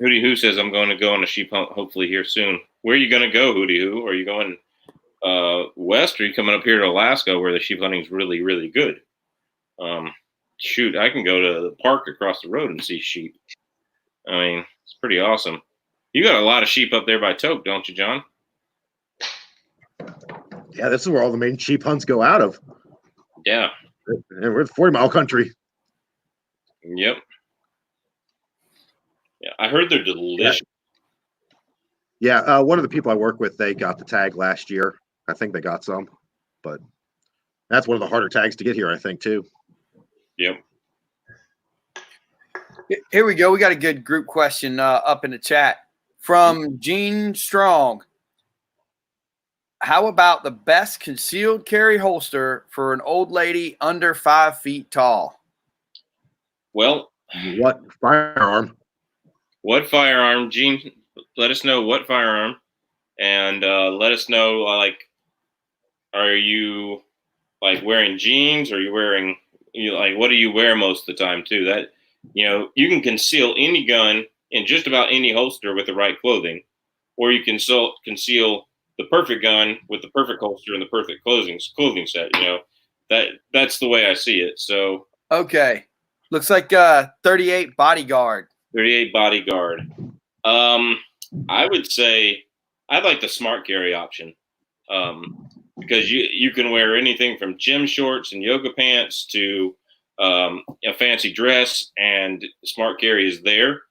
Speaker 1: Hootie Hoo says, I'm going to go on a sheep hunt hopefully here soon. Where are you going to go, Hootie Hoo? Are you going west, or are you coming up here to Alaska where the sheep hunting is really, really good? Shoot, I can go to the park across the road and see sheep. I mean, it's pretty awesome. You got a lot of sheep up there by Toke, don't you, John?
Speaker 2: Yeah, this is where all the main sheep hunts go out of.
Speaker 1: Yeah.
Speaker 2: And we're the 40-mile country.
Speaker 1: Yep. Yeah, I heard they're delicious.
Speaker 2: Yeah, one of the people I work with, they got the tag last year. I think they got some, but that's one of the harder tags to get here, I think, too.
Speaker 1: Yep.
Speaker 3: Here we go. We got a good group question up in the chat from Gene Strong. How about the best concealed carry holster for an old lady under 5 feet tall?
Speaker 1: Well,
Speaker 2: What firearm?
Speaker 1: what firearm, Gene? Let us know what firearm, and let us know are you like wearing jeans? Or are you wearing what do you wear most of the time too? That you can conceal any gun in just about any holster with the right clothing, or you can conceal the perfect gun with the perfect holster and the perfect clothing set. That's the way I see it. So
Speaker 3: okay, looks like 38 Bodyguard.
Speaker 1: 38 Bodyguard. I would say I'd like the smart carry option, because you can wear anything from gym shorts and yoga pants to a fancy dress, and smart carry is there.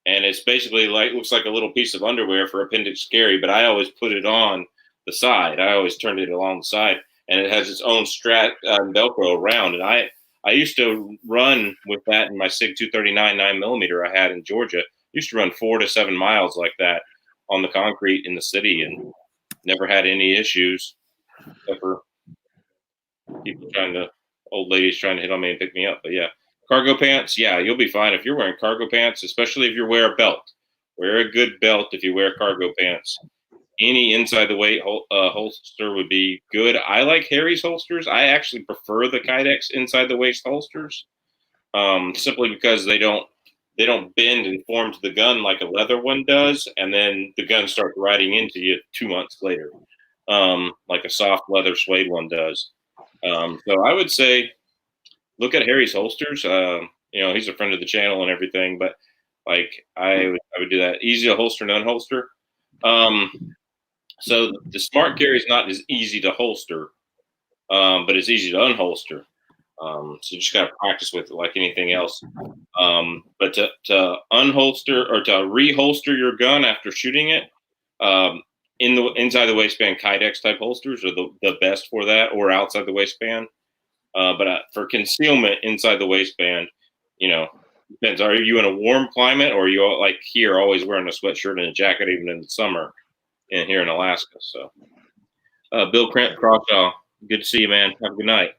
Speaker 1: And it's basically looks like a little piece of underwear for appendix carry, but I always put it on the side. I always turned it along the side, and it has its own strap Velcro around. And I used to run with that in my SIG 239 9mm I had in Georgia. Used to run 4 to 7 miles like that on the concrete in the city, and never had any issues, except for old ladies trying to hit on me and pick me up. But yeah. Cargo pants, yeah, you'll be fine if you're wearing cargo pants, especially if you wear a belt. Wear a good belt if you wear cargo pants. Any inside the weight holster would be good. I like Harry's holsters. I actually prefer the Kydex inside the waist holsters, simply because they don't bend and form to the gun like a leather one does, and then the gun starts riding into you 2 months later, like a soft leather suede one does. So I would say, look at Harry's holsters. He's a friend of the channel and everything, but I would do that. Easy to holster and unholster. So the smart carry is not as easy to holster, but it's easy to unholster. So you just got to practice with it like anything else. But to unholster or to reholster your gun after shooting it, in the inside the waistband Kydex type holsters are the best for that, or outside the waistband. But for concealment inside the waistband, depends. Are you in a warm climate, or are you like here always wearing a sweatshirt and a jacket even in the summer and here in Alaska? So Bill Crawshaw, good to see you, man. Have a good night.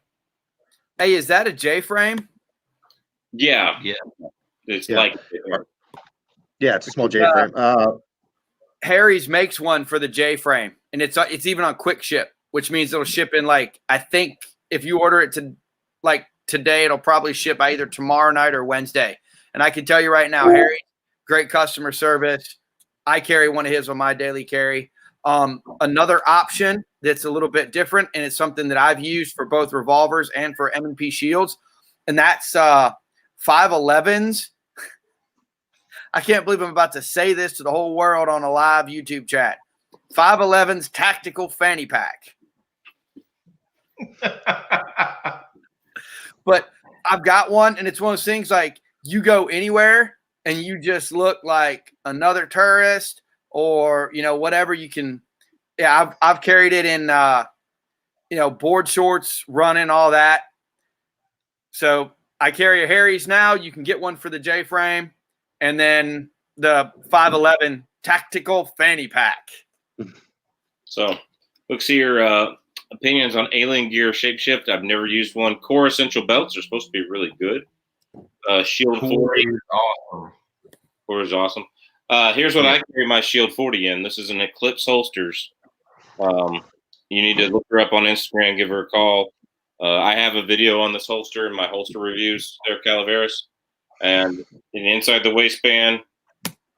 Speaker 3: Hey, is that a J-frame?
Speaker 1: Yeah. It's like
Speaker 2: it's a small J-frame.
Speaker 3: Harry's makes one for the J-frame, and it's even on quick ship, which means it'll ship in I think if you order it today, it'll probably ship either tomorrow night or Wednesday. And I can tell you right now, Harry, great customer service. I carry one of his on my daily carry. Another option that's a little bit different, and it's something that I've used for both revolvers and for M&P shields, and that's 511s. I can't believe I'm about to say this to the whole world on a live YouTube chat. 511's tactical fanny pack. But I've got one, and it's one of those things you go anywhere and you just look like another tourist, or whatever you can. Yeah, I've carried it in board shorts, running, all that. So I carry a Harry's now. You can get one for the J-frame, and then the 511 tactical fanny pack.
Speaker 1: So let's see your opinions on Alien Gear Shapeshift. I've never used one. Core Essential belts are supposed to be really good. Shield 40
Speaker 4: is awesome.
Speaker 1: Core is awesome. Here's what I carry my Shield 40 in. This is an Eclipse Holsters. You need to look her up on Instagram, give her a call. I have a video on this holster in my holster reviews, Sarah Calaveras. And inside the waistband,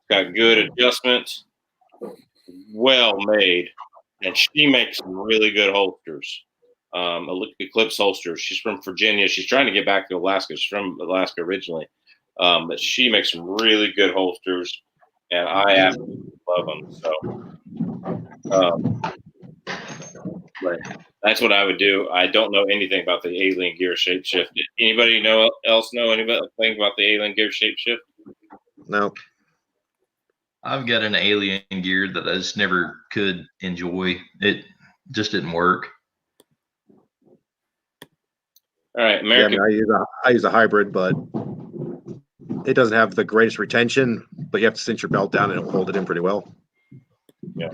Speaker 1: got good adjustment, well made. And she makes some really good holsters. Eclipse holsters. She's from Virginia. She's trying to get back to Alaska. She's from Alaska originally. But she makes some really good holsters. and I absolutely love them. So, but that's what I would do. I don't know anything about the alien gear shapeshift. Anybody else know anything about the alien gear shapeshift?
Speaker 2: No.
Speaker 4: I've got an alien gear that I just never could enjoy. It just didn't work.
Speaker 1: All right, American.
Speaker 2: Yeah, I mean, I use a hybrid, but it doesn't have the greatest retention. But you have to cinch your belt down, and it'll hold it in pretty well.
Speaker 1: Yeah.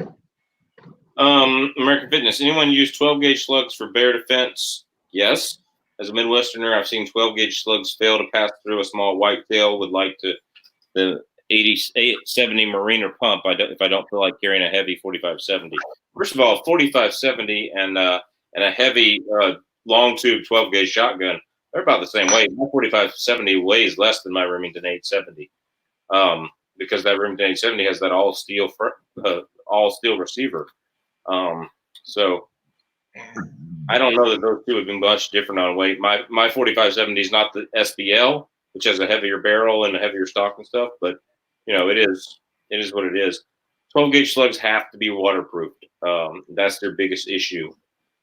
Speaker 1: American Fitness. Anyone use 12 gauge slugs for bear defense? Yes. As a Midwesterner, I've seen 12 gauge slugs fail to pass through a small whitetail. Would like to the 70 Mariner pump. If I don't feel like carrying a heavy 4570. First of all, 4570 and a heavy long tube 12 gauge shotgun, they're about the same weight. My 4570 weighs less than my Remington 870, because that Remington 870 has that all steel receiver. So I don't know that those two would be much different on weight. My 4570 is not the SBL, which has a heavier barrel and a heavier stock and stuff, but it is what it is. 12 gauge slugs have to be waterproofed. That's their biggest issue,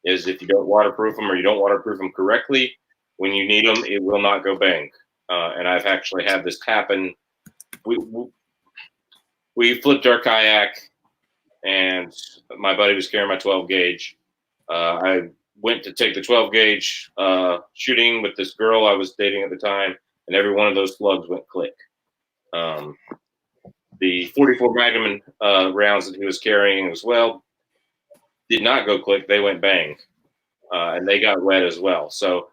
Speaker 1: is if you don't waterproof them or you don't waterproof them correctly, when you need them, it will not go bang. And I've actually had this happen. We flipped our kayak, and my buddy was carrying my 12 gauge. I went to take the 12 gauge shooting with this girl I was dating at the time, and every one of those slugs went click. The 44 Magnum rounds that he was carrying as well did not go click. They went bang, and they got wet as well. So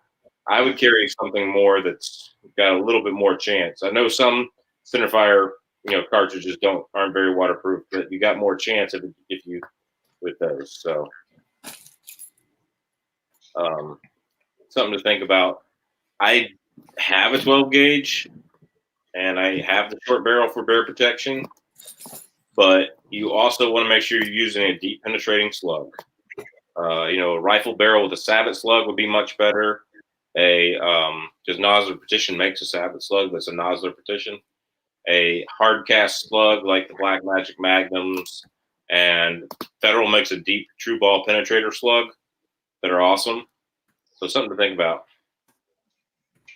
Speaker 1: I would carry something more that's got a little bit more chance. I know some centerfire cartridges aren't very waterproof, but you got more chance if you with those. So something to think about. I have a 12 gauge and I have the short barrel for bear protection, but you also want to make sure you're using a deep penetrating slug. A rifle barrel with a Sabot slug would be much better. Because Nosler Petition makes a Sabot slug that's a Nosler Petition. A hard cast slug like the Black Magic Magnums, and Federal makes a deep true ball penetrator slug that are awesome. So something to think about.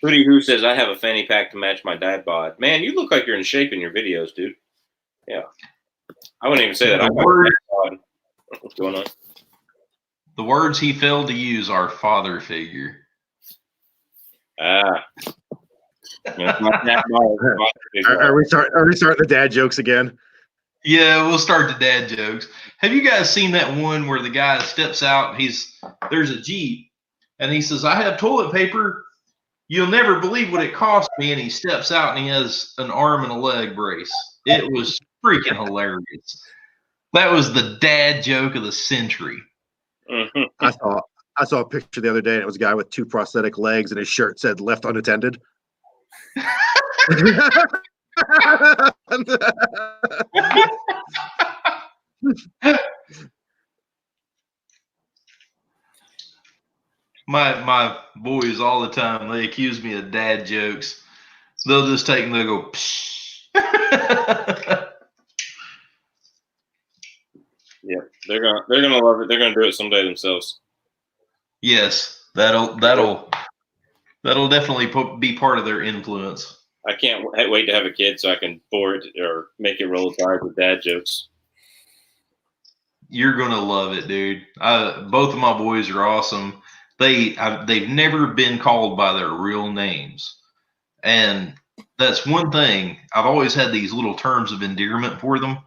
Speaker 1: Hootie Who says, I have a fanny pack to match my dad bod. Man, you look like you're in shape in your videos, dude. Yeah. I wouldn't even say that. What's going on?
Speaker 4: The words he failed to use are father figure.
Speaker 2: Are we starting the dad jokes again?
Speaker 4: Yeah, we'll start the dad jokes. Have you guys seen that one where the guy steps out? There's a Jeep, and he says, "I have toilet paper. You'll never believe what it cost me." And he steps out, and he has an arm and a leg brace. It was freaking hilarious. That was the dad joke of the century.
Speaker 1: Mm-hmm.
Speaker 2: I saw a picture the other day, and it was a guy with two prosthetic legs, and his shirt said "left unattended."
Speaker 4: My boys all the time, they accuse me of dad jokes. They'll just take and they'll go, psh.
Speaker 1: Yeah, they're gonna love it. They're gonna do it someday themselves.
Speaker 4: Yes, that'll definitely be part of their influence.
Speaker 1: I can't wait to have a kid so I can board or make it roll tide with dad jokes.
Speaker 4: You're gonna love it, dude. Both of my boys are awesome. They've never been called by their real names, and that's one thing. I've always had these little terms of endearment for them,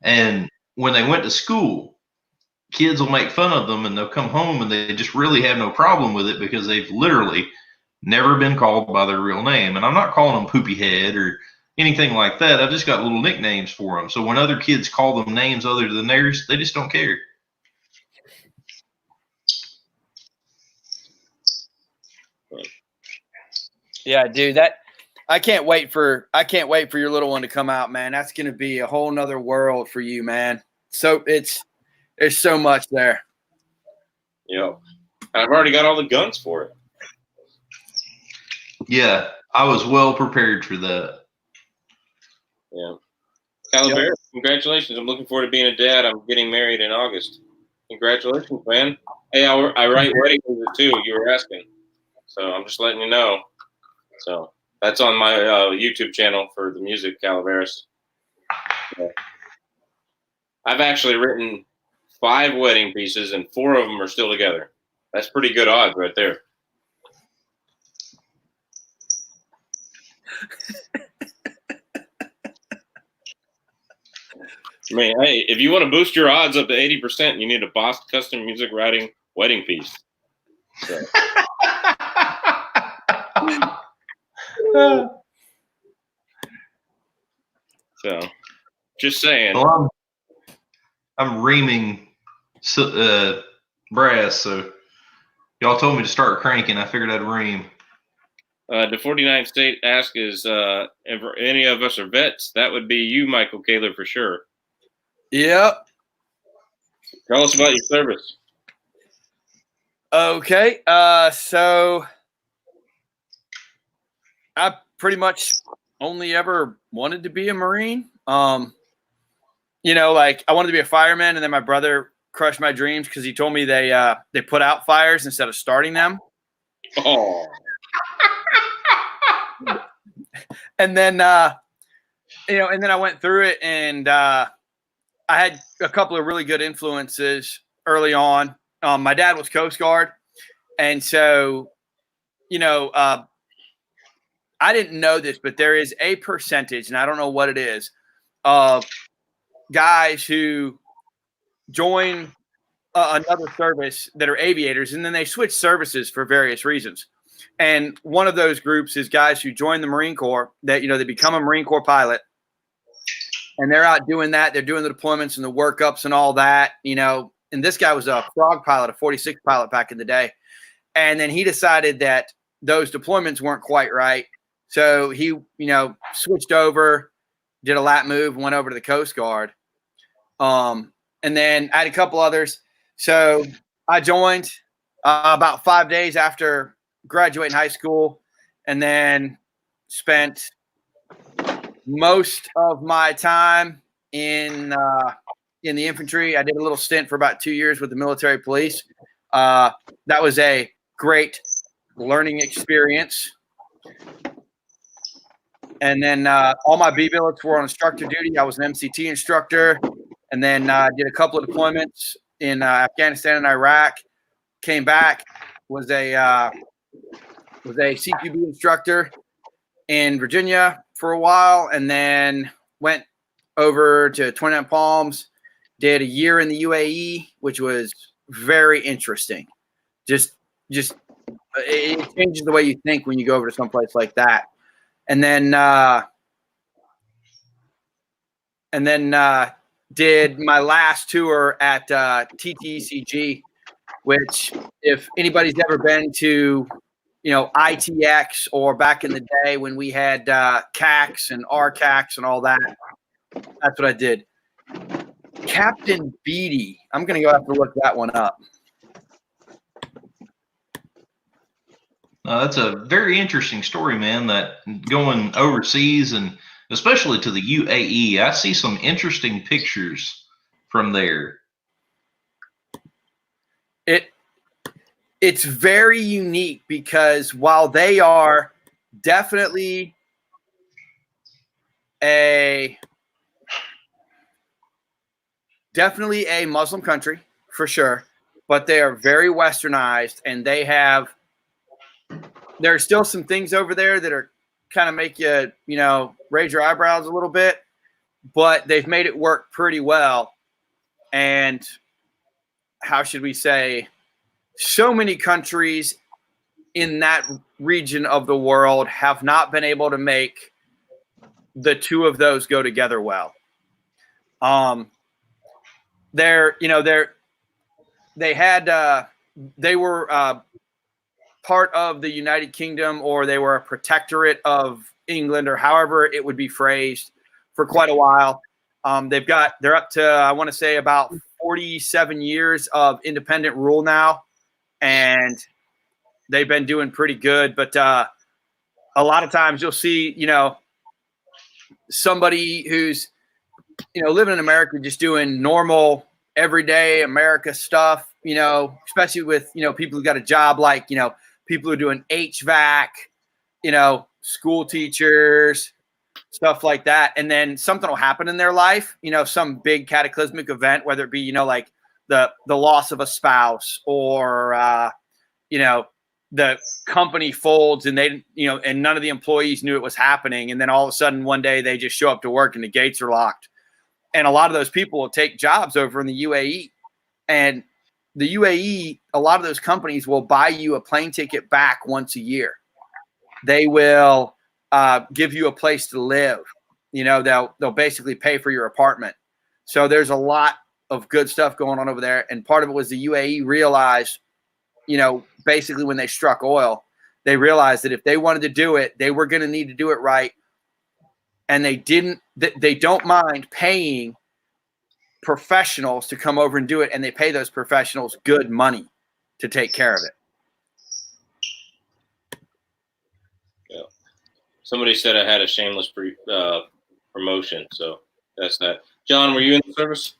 Speaker 4: and when they went to school, kids will make fun of them, and they'll come home and they just really have no problem with it because they've literally never been called by their real name. And I'm not calling them poopy head or anything like that. I've just got little nicknames for them. So when other kids call them names other than theirs, they just don't care.
Speaker 3: Yeah, dude, I can't wait for your little one to come out, man. That's going to be a whole nother world for you, man. So there's so much there.
Speaker 1: Yeah. I've already got all the guns for it.
Speaker 4: Yeah, I was well prepared for that.
Speaker 1: Yeah. Calaveras, Congratulations. I'm looking forward to being a dad. I'm getting married in August. Congratulations, man. Hey, I write wedding music too. You were asking. So I'm just letting you know. So that's on my YouTube channel for the music, Calaveras. Yeah. I've actually written 5 wedding pieces, and 4 of them are still together. That's pretty good odds right there. I mean, hey, if you want to boost your odds up to 80%, you need a Boss custom music writing wedding piece. So. So, just saying.
Speaker 4: Well, I'm reaming brass, so y'all told me to start cranking. I figured I'd ream.
Speaker 1: The 49th state ask is if any of us are vets. That would be you, Michael Kaler, for sure.
Speaker 3: Yep.
Speaker 1: Tell us about your service.
Speaker 3: Okay. So I pretty much only ever wanted to be a Marine. You know, like I wanted to be a fireman, and then my brother crushed my dreams because he told me they put out fires instead of starting them.
Speaker 1: Oh.
Speaker 3: And then you know, and then I went through it, and I had a couple of really good influences early on. My dad was Coast Guard, and so, you know, I didn't know this, but there is a percentage, and I don't know what it is, of guys who join another service that are aviators, and then they switch services for various reasons. And one of those groups is guys who join the Marine Corps that, you know, they become a Marine Corps pilot, and they're out doing that. They're doing the deployments and the workups and all that, you know. And this guy was a frog pilot, a 46 pilot back in the day. And then he decided that those deployments weren't quite right. So he, you know, switched over, did a lat move, went over to the Coast Guard. And then I had a couple others. So I joined about 5 days after graduating high school, and then spent most of my time in the infantry. I did a little stint for about 2 years with the military police. That was a great learning experience. And then all my B billets were on instructor duty. I was an MCT instructor, and then did a couple of deployments in Afghanistan and Iraq. Came back, was a CQB instructor in Virginia for a while, and then went over to 29 Palms. Did a year in the UAE, which was very interesting. Just it changes the way you think when you go over to someplace like that. And then did my last tour at TTECG, which, if anybody's ever been to, you know, ITX, or back in the day when we had CACs and RCACs and all that, that's what I did. Captain Beatty. I'm going to go have to look that one up.
Speaker 4: That's a very interesting story, man, that going overseas, and especially to the UAE. I see some interesting pictures from there.
Speaker 3: It's very unique because while they are definitely a Muslim country for sure, but they are very westernized, and there are still some things over there that are kind of make you, you know, raise your eyebrows a little bit, but they've made it work pretty well. And how should we say, so many countries in that region of the world have not been able to make the two of those go together well. They were part of the United Kingdom, or they were a protectorate of England, or however it would be phrased, for quite a while. They're up to, I want to say, about 47 years of independent rule now, and they've been doing pretty good. But a lot of times you'll see, you know, somebody who's living in America, just doing normal, everyday America stuff, especially with, people who got a job like, people who are doing HVAC, school teachers, stuff like that. And then something will happen in their life, some big cataclysmic event, whether it be, like the loss of a spouse or, the company folds and they, and none of the employees knew it was happening. And then all of a sudden one day they just show up to work and the gates are locked. And a lot of those people will take jobs over in the UAE. And the UAE, a lot of those companies will buy you a plane ticket back once a year. They will give you a place to live. They'll basically pay for your apartment. So there's a lot of good stuff going on over there. And part of it was the UAE realized, basically when they struck oil, they realized that if they wanted to do it, they were going to need to do it right. And they don't mind paying professionals to come over and do it. And they pay those professionals good money to take care of it.
Speaker 1: Yeah. Somebody said I had a shameless promotion. So that's that. John, were you in the service?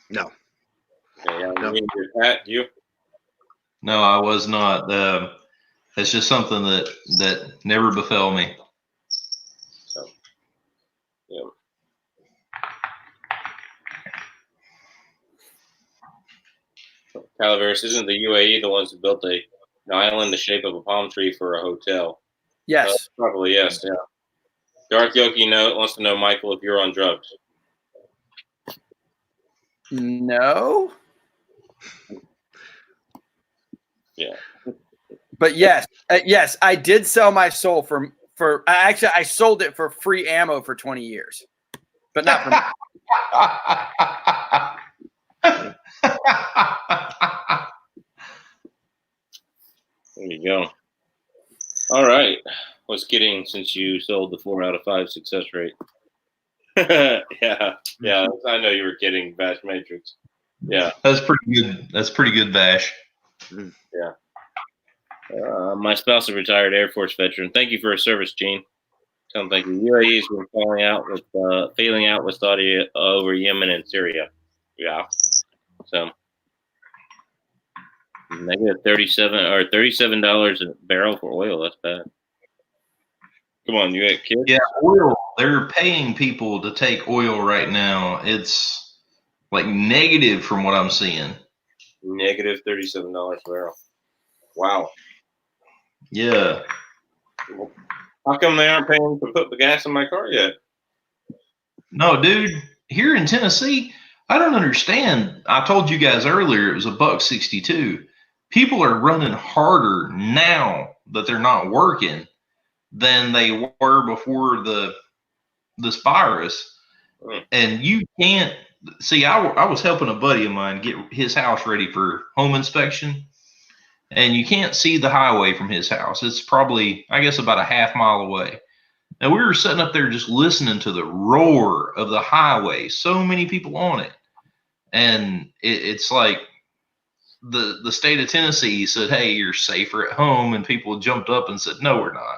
Speaker 2: No.
Speaker 1: Okay, yeah,
Speaker 2: No.
Speaker 1: Pat, you?
Speaker 4: No, I was not. It's just something that never befell me.
Speaker 1: So, yeah. Calaveras, isn't the UAE the ones who built an island the shape of a palm tree for a hotel?
Speaker 3: Yes.
Speaker 1: Probably, yes, yeah. Darth Yoki wants to know, Michael, if you're on drugs.
Speaker 3: No.
Speaker 1: Yeah.
Speaker 3: But yes, I did sell my soul for actually I sold it for free ammo for 20 years, but not for me.
Speaker 1: There you go. All right. What's getting, since you sold the 4 out of 5 success rate? Yeah. I know you were kidding, Bash Matrix. Yeah.
Speaker 4: That's pretty good. That's pretty good, Bash.
Speaker 1: Yeah. My spouse is a retired Air Force veteran. Thank you for your service, Gene. Thank you. UAE's been failing out with Saudi over Yemen and Syria. Yeah. So negative $37 a barrel for oil. That's bad. Come on, you got kids?
Speaker 4: Yeah, oil. They're paying people to take oil right now. It's like negative from what I'm seeing.
Speaker 1: Negative $37 a barrel. Wow.
Speaker 4: Yeah.
Speaker 1: How come they aren't paying to put the gas in my car yet?
Speaker 4: No, dude. Here in Tennessee, I don't understand. I told you guys earlier it was $1.62. People are running harder now that they're not working than they were before this virus. And you can't see. I was helping a buddy of mine get his house ready for home inspection, and you can't see the highway from his house. It's probably, I guess, about a half mile away. And we were sitting up there just listening to the roar of the highway. So many people on it, and it's like the state of Tennessee said, "Hey, you're safer at home," and people jumped up and said, "No, we're not."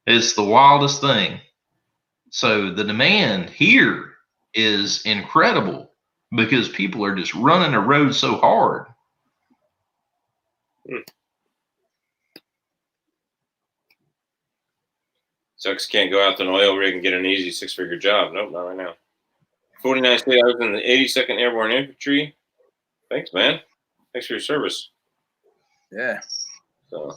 Speaker 4: It's the wildest thing. So the demand here is incredible because people are just running the road so hard.
Speaker 1: Sucks can't go out to an oil rig and get an easy 6-figure job. Nope, not right now. 49 State, I was in the 82nd Airborne Infantry. Thanks, man. Thanks for your service.
Speaker 3: Yeah.
Speaker 1: So.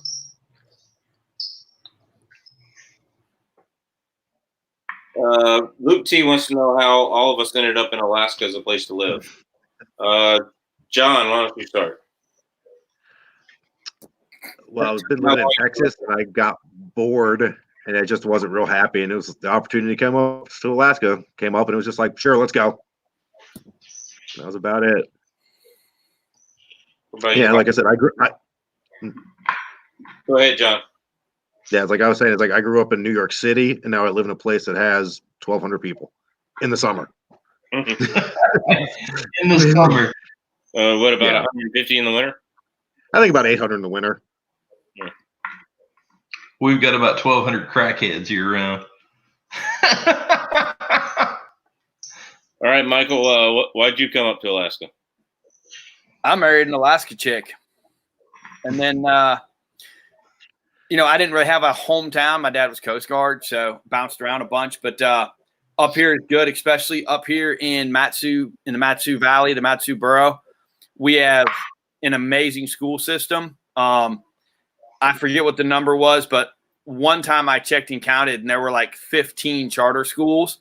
Speaker 1: Luke T wants to know how all of us ended up in Alaska as a place to live. John, why don't you start?
Speaker 2: Well, I've been living in Texas and I got bored and I just wasn't real happy. And it was the opportunity to come up to Alaska, came up and it was just like, sure, let's go. That was about it. Yeah, like I said,
Speaker 1: Go ahead, John.
Speaker 2: Yeah, it's like I was saying, it's like I grew up in New York City and now I live in a place that has 1,200 people in the summer.
Speaker 4: In the summer.
Speaker 1: What about 150 in the winter?
Speaker 2: I think about 800 in the winter.
Speaker 1: Yeah.
Speaker 4: We've got about 1,200 crackheads year round.
Speaker 1: right, Michael. Why'd you come up to Alaska?
Speaker 3: I married an Alaska chick. And then, I didn't really have a hometown. My dad was Coast Guard, so bounced around a bunch. But up here is good, especially up here in the Mat-Su Valley, the Mat-Su Borough. We have an amazing school system. I forget what the number was, but one time I checked and counted, and there were like 15 charter schools.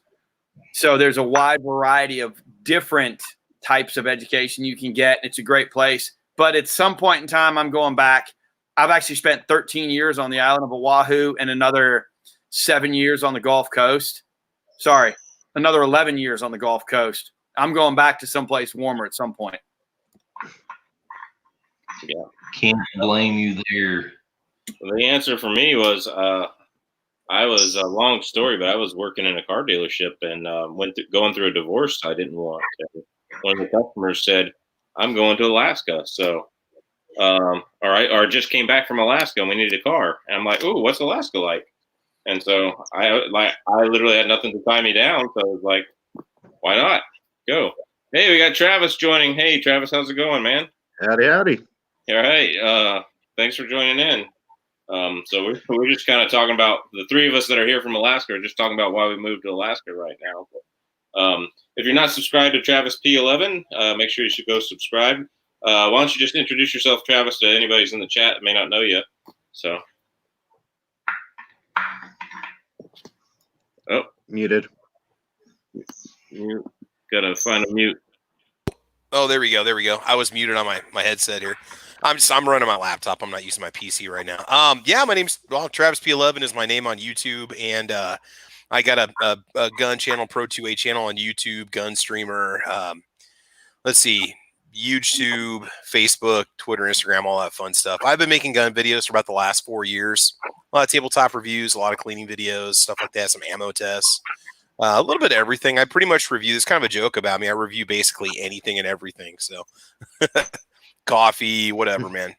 Speaker 3: So there's a wide variety of different types of education you can get. It's a great place. But at some point in time, I'm going back. I've actually spent 13 years on the island of Oahu and another 7 years on the Gulf Coast. Sorry, another 11 years on the Gulf Coast. I'm going back to someplace warmer at some point.
Speaker 1: Yeah.
Speaker 4: Can't blame you there.
Speaker 1: The answer for me was I was a long story, but I was working in a car dealership and going through a divorce I didn't want. And one of the customers said, "I'm going to Alaska." So, all right, or just came back from Alaska and we needed a car. And I'm like, "Ooh, what's Alaska like?" And so I literally had nothing to tie me down. So I was like, "Why not go?" Hey, we got Travis joining. Hey, Travis, how's it going, man?
Speaker 2: Howdy, howdy.
Speaker 1: All right. Thanks for joining in. So we're just kind of talking about the three of us that are here from Alaska are just talking about why we moved to Alaska right now. But, if you're not subscribed to Travis P11, make sure you should go subscribe. Why don't you just introduce yourself, Travis, to anybody who's in the chat that may not know you? So. Oh,
Speaker 2: Muted.
Speaker 1: you gotta find a mute.
Speaker 5: Oh, there we go. There we go. I was muted on my headset here. I'm running my laptop. I'm not using my PC right now. My name's Travis P11 is my name on YouTube, and I got a gun channel, Pro 2A channel on YouTube, gun streamer. Let's see, YouTube, Facebook, Twitter, Instagram, all that fun stuff. I've been making gun videos for about the last 4 years. A lot of tabletop reviews, a lot of cleaning videos, stuff like that, some ammo tests. A little bit of everything. I pretty much review. It's kind of a joke about me. I review basically anything and everything. So, coffee, whatever, man.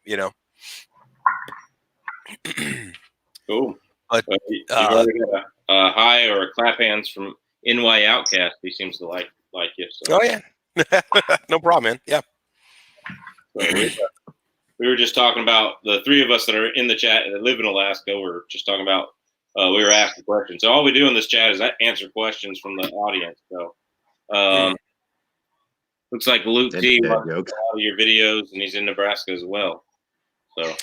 Speaker 1: Cool.
Speaker 5: But,
Speaker 1: You've already got a hi or a clap hands from NY Outcast. He seems to like you. So.
Speaker 5: Oh yeah, no problem, man. Yeah.
Speaker 1: So we were just talking about the three of us that are in the chat that live in Alaska. We're just talking about. We were asking questions. So all we do in this chat is answer questions from the audience. So looks like Luke T watched a lot of your videos, and he's in Nebraska as well. So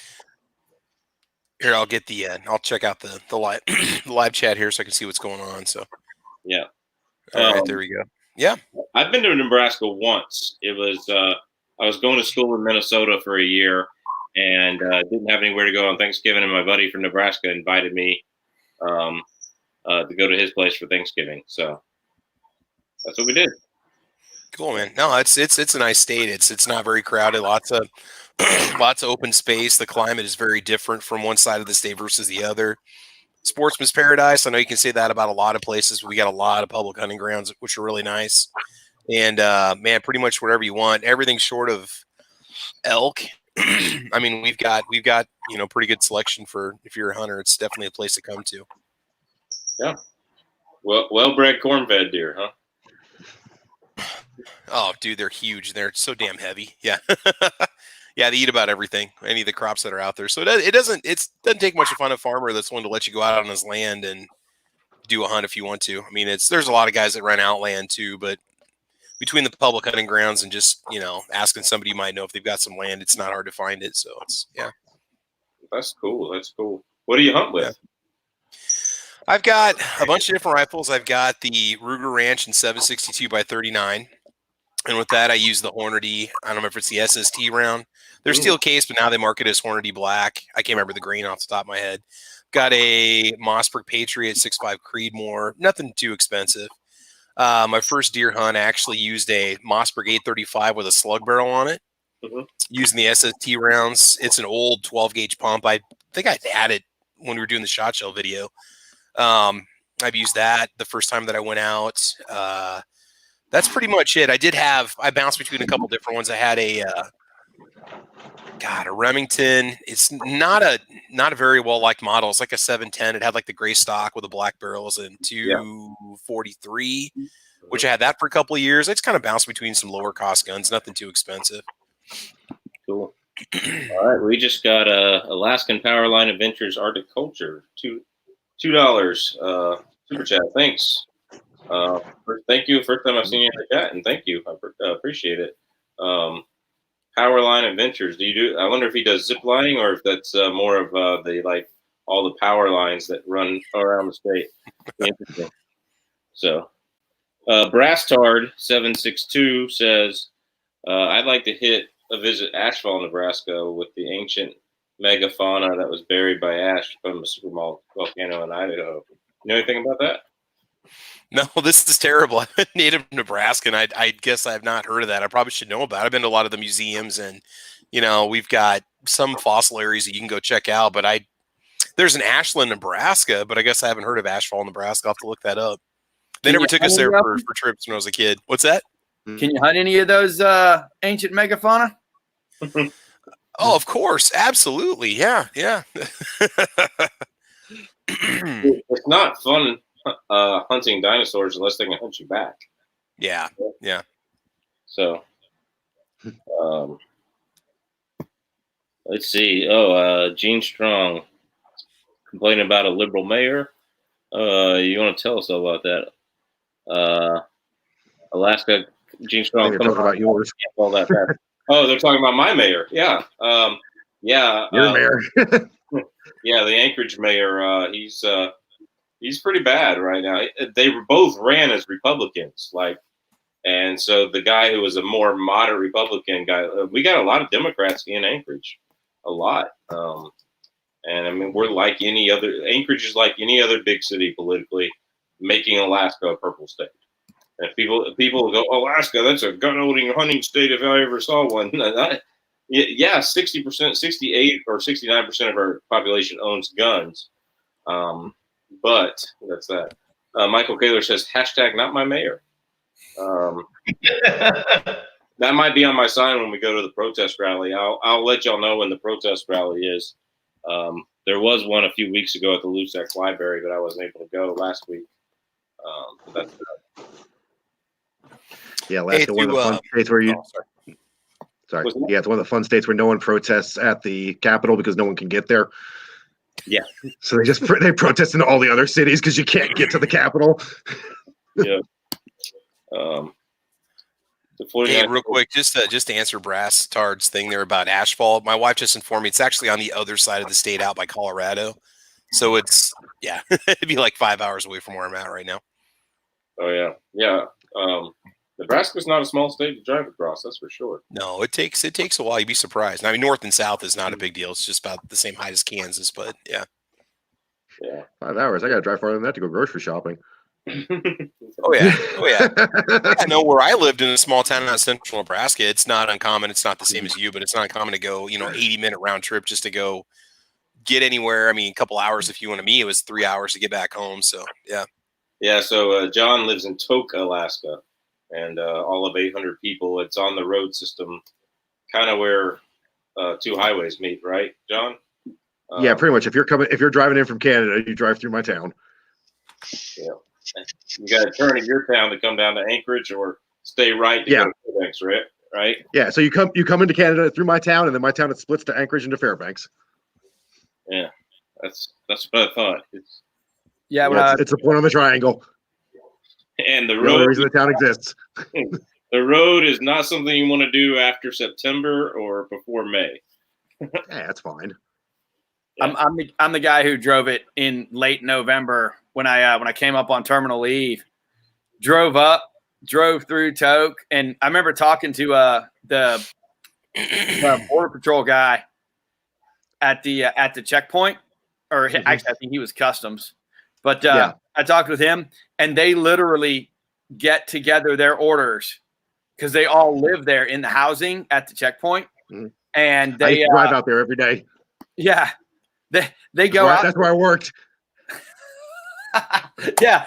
Speaker 5: here, I'll get I'll check out the live the live chat here so I can see what's going on. So
Speaker 1: yeah.
Speaker 5: All right, there we go. Yeah.
Speaker 1: I've been to Nebraska once. It was I was going to school in Minnesota for a year and didn't have anywhere to go on Thanksgiving, and my buddy from Nebraska invited me to go to his place for Thanksgiving. So that's what we did.
Speaker 5: Cool, man. No, it's a nice state. It's not very crowded. Lots of open space. The climate is very different from one side of the state versus the other. Sportsman's paradise. I know you can say that about a lot of places. We got a lot of public hunting grounds, which are really nice. And man, pretty much whatever you want. Everything short of elk. I mean, we've got pretty good selection for if you're a hunter. It's definitely a place to come to.
Speaker 1: Yeah. Well-bred corn-fed deer, huh?
Speaker 5: Oh, dude, they're huge. They're so damn heavy. Yeah. Yeah, they eat about everything, any of the crops that are out there. So it doesn't take much to find a farmer that's willing to let you go out on his land and do a hunt if you want to. I mean, there's a lot of guys that rent out land too, but between the public hunting grounds and just, asking somebody you might know if they've got some land, it's not hard to find it. So yeah.
Speaker 1: That's cool. That's cool. What do you hunt with?
Speaker 5: Yeah. I've got a bunch of different rifles. I've got the Ruger Ranch in 7.62x39. And with that, I use the Hornady. I don't know if it's the SST round. They're steel case, but now they market it as Hornady Black. I can't remember the green off the top of my head. Got a Mossberg Patriot 6.5 Creedmoor. Nothing too expensive. My first deer hunt, I actually used a Mossberg 835 with a slug barrel on it, using the SST rounds. It's an old 12-gauge pump. I think I had it when we were doing the shot shell video. I've used that the first time that I went out. That's pretty much it. I bounced between a couple different ones. I had a Remington. It's not a very well-liked model. It's like a 710. It had like the gray stock with the black barrels and 243. which I had that for a couple of years. I just kind of bounced between some lower cost guns, nothing too expensive.
Speaker 1: Cool. All right, we just got Alaskan Powerline Adventures Arctic Culture, $2 super chat. Thanks. Thank you. First time I've seen you in the chat, and thank you. I appreciate it. Powerline Adventures. I wonder if he does zip lining or if that's more of the like all the power lines that run around the state. Interesting. So, Brass Tard 762 says, I'd like to hit a visit Ashfall, Nebraska, with the ancient megafauna that was buried by ash from a super volcano in Idaho. You know anything about that?
Speaker 5: No, this is terrible. I'm a native Nebraskan. I guess I have not heard of that. I probably should know about it. I've been to a lot of the museums, and we've got some fossil areas that you can go check out. But there's an Ashland, Nebraska, but I guess I haven't heard of Ashfall, Nebraska. I'll have to look that up. They never took us there for trips when I was a kid. What's that?
Speaker 3: Can you hunt any of those ancient megafauna?
Speaker 5: Oh, of course. Absolutely. Yeah.
Speaker 1: It's not fun hunting dinosaurs unless they can hunt you back.
Speaker 5: Yeah.
Speaker 1: So, let's see. Gene Strong complaining about a liberal mayor. You want to tell us all about that? Alaska, Gene Strong.
Speaker 2: They're talking about yours.
Speaker 1: All that back. Oh, they're talking about my mayor. Yeah.
Speaker 2: Your mayor.
Speaker 1: Yeah, the Anchorage mayor. He's pretty bad right now. They both ran as Republicans, and so the guy who was a more moderate Republican guy. We got a lot of Democrats in Anchorage, a lot. And I mean, we're like any other. Anchorage is like any other big city politically, making Alaska a purple state. And people go, Alaska, that's a gun-owning hunting state if I ever saw one. Yeah, 60%, 68 or 69% of our population owns guns. But that's that. Michael Kaler says, hashtag not my mayor. That might be on my sign when we go to the protest rally. I'll let y'all know when the protest rally is. There was one a few weeks ago at the Lusac Library, but I wasn't able to go last week. But that's
Speaker 2: Yeah, Alaska, one of the fun states where you. Sorry. Yeah, it's one of the fun states where no one protests at the Capitol because no one can get there.
Speaker 1: Yeah.
Speaker 2: So they protest in all the other cities because you can't get to the Capitol.
Speaker 1: Yeah.
Speaker 5: Hey, real quick, just to answer Brass Tard's thing there about Ashfall. My wife just informed me it's actually on the other side of the state, out by Colorado. So it'd be like 5 hours away from where I'm at right now.
Speaker 1: Oh yeah. Nebraska's not a small state to drive across, that's for sure.
Speaker 5: No, it takes a while. You'd be surprised. I mean, north and south is not a big deal. It's just about the same height as Kansas, but yeah.
Speaker 1: Yeah.
Speaker 2: 5 hours. I got to drive farther than that to go grocery shopping.
Speaker 5: Oh yeah. I know where I lived in a small town in central Nebraska. It's not uncommon. It's not the same as you, but it's not uncommon to go, 80-minute round trip just to go get anywhere. I mean, a couple hours if you want to. Me, it was 3 hours to get back home. So yeah.
Speaker 1: Yeah. So John lives in Tok, Alaska, and all of 800 people. It's on the road system, kind of where two highways meet, right, John?
Speaker 2: Yeah, pretty much. If you're driving in from Canada, you drive through my town.
Speaker 1: Yeah. You got to turn in your town to come down to Anchorage, or stay right to go to Fairbanks, right? Yeah.
Speaker 2: So you come into Canada through my town, and then my town it splits to Anchorage and to Fairbanks.
Speaker 1: Yeah, that's what I thought. It's
Speaker 2: a point on the triangle.
Speaker 1: And the
Speaker 2: The
Speaker 1: road,
Speaker 2: only reason the town exists.
Speaker 1: the road is not something you want to do after September or before May.
Speaker 2: Yeah, that's fine.
Speaker 3: I'm the guy who drove it in late November when I came up on terminal leave. Drove through Tok, and I remember talking to the Border Patrol guy at the checkpoint, or actually I think he was Customs, but I talked with him, and they literally get together their orders because they all live there in the housing at the checkpoint, and they
Speaker 2: drive out there every day.
Speaker 3: Yeah. They go out.
Speaker 2: That's where I worked.
Speaker 3: Yeah.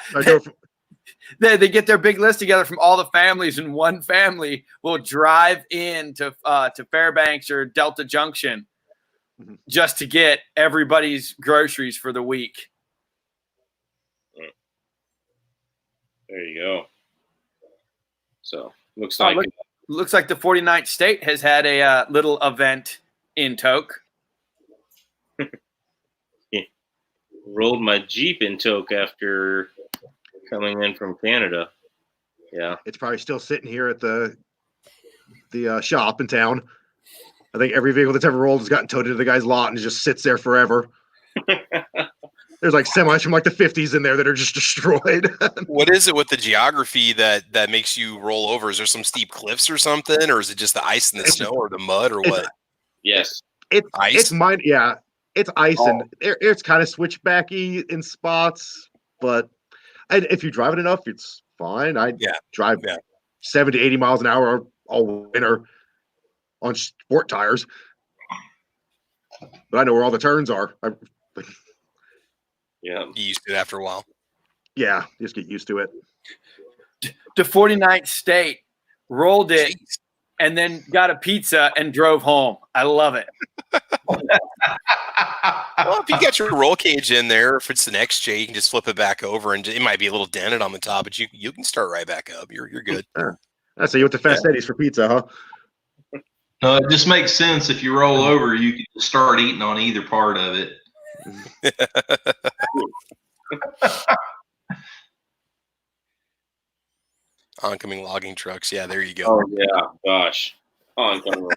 Speaker 3: They get their big list together from all the families, and one family will drive in to Fairbanks or Delta Junction just to get everybody's groceries for the week.
Speaker 1: There you go. So looks
Speaker 3: Oh,
Speaker 1: like
Speaker 3: looks like the 49th state has had a little event in Toke.
Speaker 1: rolled my Jeep in Toke after coming in from Canada. Yeah.
Speaker 2: It's probably still sitting here at the shop in town. I think every vehicle that's ever rolled has gotten towed into the guy's lot and just sits there forever. There's like semis from like the 50s in there that are just destroyed.
Speaker 5: What is it with the geography that makes you roll over? Is there some steep cliffs or something, or is it just the ice and the snow or the mud or what?
Speaker 1: Yes.
Speaker 5: Ice?
Speaker 2: It's mine. Yeah, it's ice
Speaker 1: Oh.
Speaker 2: and it's kind of switchbacky in spots, but if you drive it enough, it's fine. I drive 70 to 80 miles an hour all winter on sport tires, but I know where all the turns are.
Speaker 1: Yeah.
Speaker 5: You used to it after a while.
Speaker 2: Yeah, just get used to it.
Speaker 3: The 49th state rolled it
Speaker 5: Jeez.
Speaker 3: and then got a pizza and drove home. I love it.
Speaker 5: Well, if you got your roll cage in there, if it's an XJ, you can just flip it back over, and it might be a little dented on the top, but you can start right back up. You're good.
Speaker 2: I say you went to Fast Eddie's for pizza, huh?
Speaker 4: No, it just makes sense. If you roll over, you can start eating on either part of it.
Speaker 5: Oncoming logging trucks. Yeah, there you go.
Speaker 1: Oh yeah, gosh. Oncoming.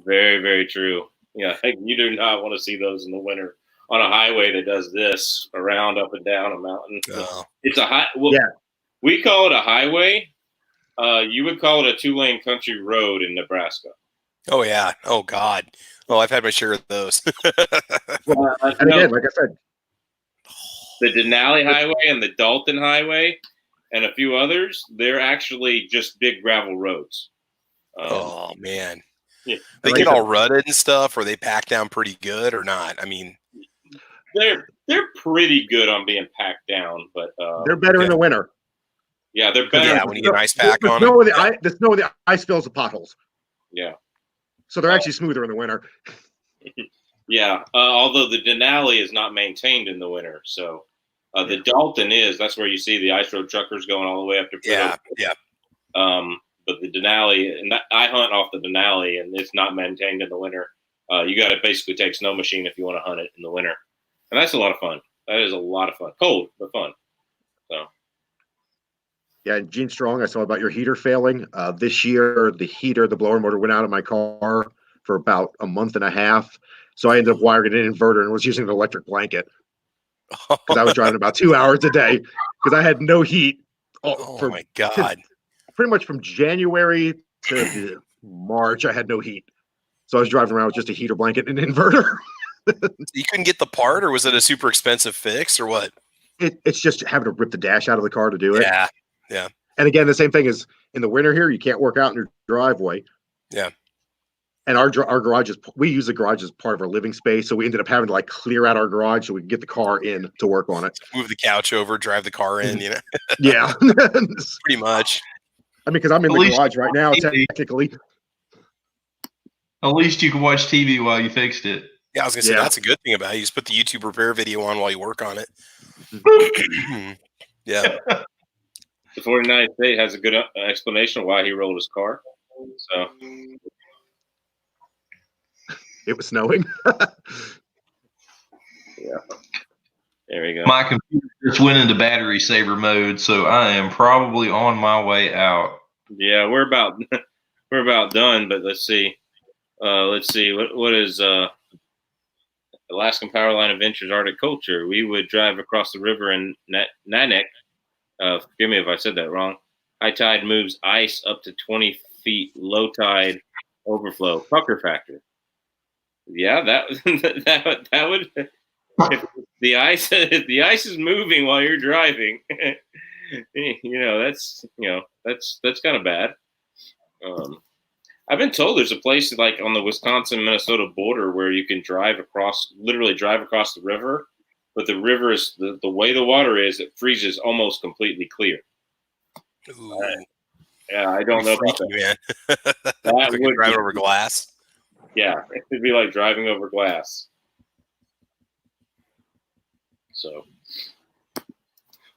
Speaker 1: Very, very true. Yeah, you do not want to see those in the winter on a highway that does this around, up and down a mountain.
Speaker 5: Oh.
Speaker 1: It's a high. Well,
Speaker 2: Yeah.
Speaker 1: We call it a highway. You would call it a 2-lane country road in Nebraska.
Speaker 5: Oh yeah. Oh God. Oh, I've had my share of those.
Speaker 2: And
Speaker 1: No,
Speaker 2: again, like I said,
Speaker 1: the Denali Highway and the Dalton Highway and a few others, they're actually just big gravel roads.
Speaker 5: Oh man.
Speaker 1: Yeah.
Speaker 5: They
Speaker 2: Like
Speaker 5: get
Speaker 2: I said-
Speaker 5: all rutted and stuff, or they pack down pretty good or not. I mean,
Speaker 1: They're pretty good on being packed down, but
Speaker 2: they're better in the winter.
Speaker 1: yeah, they're better.
Speaker 5: yeah, when you get an ice pack
Speaker 2: The
Speaker 5: on
Speaker 2: snow
Speaker 5: them.
Speaker 2: with the snow with the ice fills the potholes,
Speaker 1: Yeah.
Speaker 2: so they're actually smoother in the winter.
Speaker 1: Yeah, although the Denali is not maintained in the winter, so the Dalton is. That's where you see the ice road truckers going all the way up to
Speaker 5: Yeah, yeah.
Speaker 1: But the Denali, and I hunt off the Denali, and it's not maintained in the winter. You got to basically take snow machine if you want to hunt it in the winter, and that's a lot of fun. That is a lot of fun. Cold, but fun. So
Speaker 2: Yeah, and Gene Strong, I saw about your heater failing. This year, the blower motor went out of my car for about a month and a half. So I ended up wiring an inverter and was using an electric blanket because I was driving about 2 hours a day because I had no heat
Speaker 5: Oh
Speaker 2: for
Speaker 5: my God.
Speaker 2: pretty much from January to March. I had no heat. So I was driving around with just a heater blanket and an inverter.
Speaker 5: You couldn't get the part, or was it a super expensive fix, or what?
Speaker 2: It's just having to rip the dash out of the car to do it.
Speaker 5: Yeah.
Speaker 2: And again, the same thing is in the winter here, you can't work out in your driveway.
Speaker 5: Yeah.
Speaker 2: And our garage we use the garage as part of our living space. So we ended up having to like clear out our garage so we could get the car in to work on it.
Speaker 5: Move the couch over, drive the car in,
Speaker 2: Yeah.
Speaker 5: pretty much.
Speaker 2: I mean, because I'm in
Speaker 4: At
Speaker 2: the
Speaker 4: least-
Speaker 2: garage right now, technically.
Speaker 4: At least you can watch TV while you fixed it.
Speaker 5: Yeah, I was gonna say
Speaker 2: Yeah.
Speaker 5: that's a good thing about it. You just put the YouTube repair video on while you work on it. Yeah.
Speaker 1: the 49th state has a good explanation of why he rolled his car. So
Speaker 2: It was snowing.
Speaker 1: there we go.
Speaker 4: My computer just went into battery saver mode, so I am probably on my way out.
Speaker 1: Yeah, we're about done, but let's see. What is Alaskan Powerline Adventures Arctic Culture? We would drive across the river in Nanek. Forgive me if I said that wrong. High tide moves ice up to 20 feet. Low tide overflow. Pucker factor. Yeah, that would. If the ice is moving while you're driving, that's kind of bad. I've been told there's a place like on the Wisconsin-Minnesota border where you can literally drive across the river, but the river is the way the water is, it freezes almost completely clear.
Speaker 5: Ooh,
Speaker 1: Yeah, I don't know about
Speaker 5: freaky,
Speaker 1: that.
Speaker 5: man.
Speaker 1: That
Speaker 5: Like
Speaker 1: would
Speaker 5: drive
Speaker 1: be-
Speaker 5: over glass.
Speaker 1: Yeah, it'd be like driving over glass. So,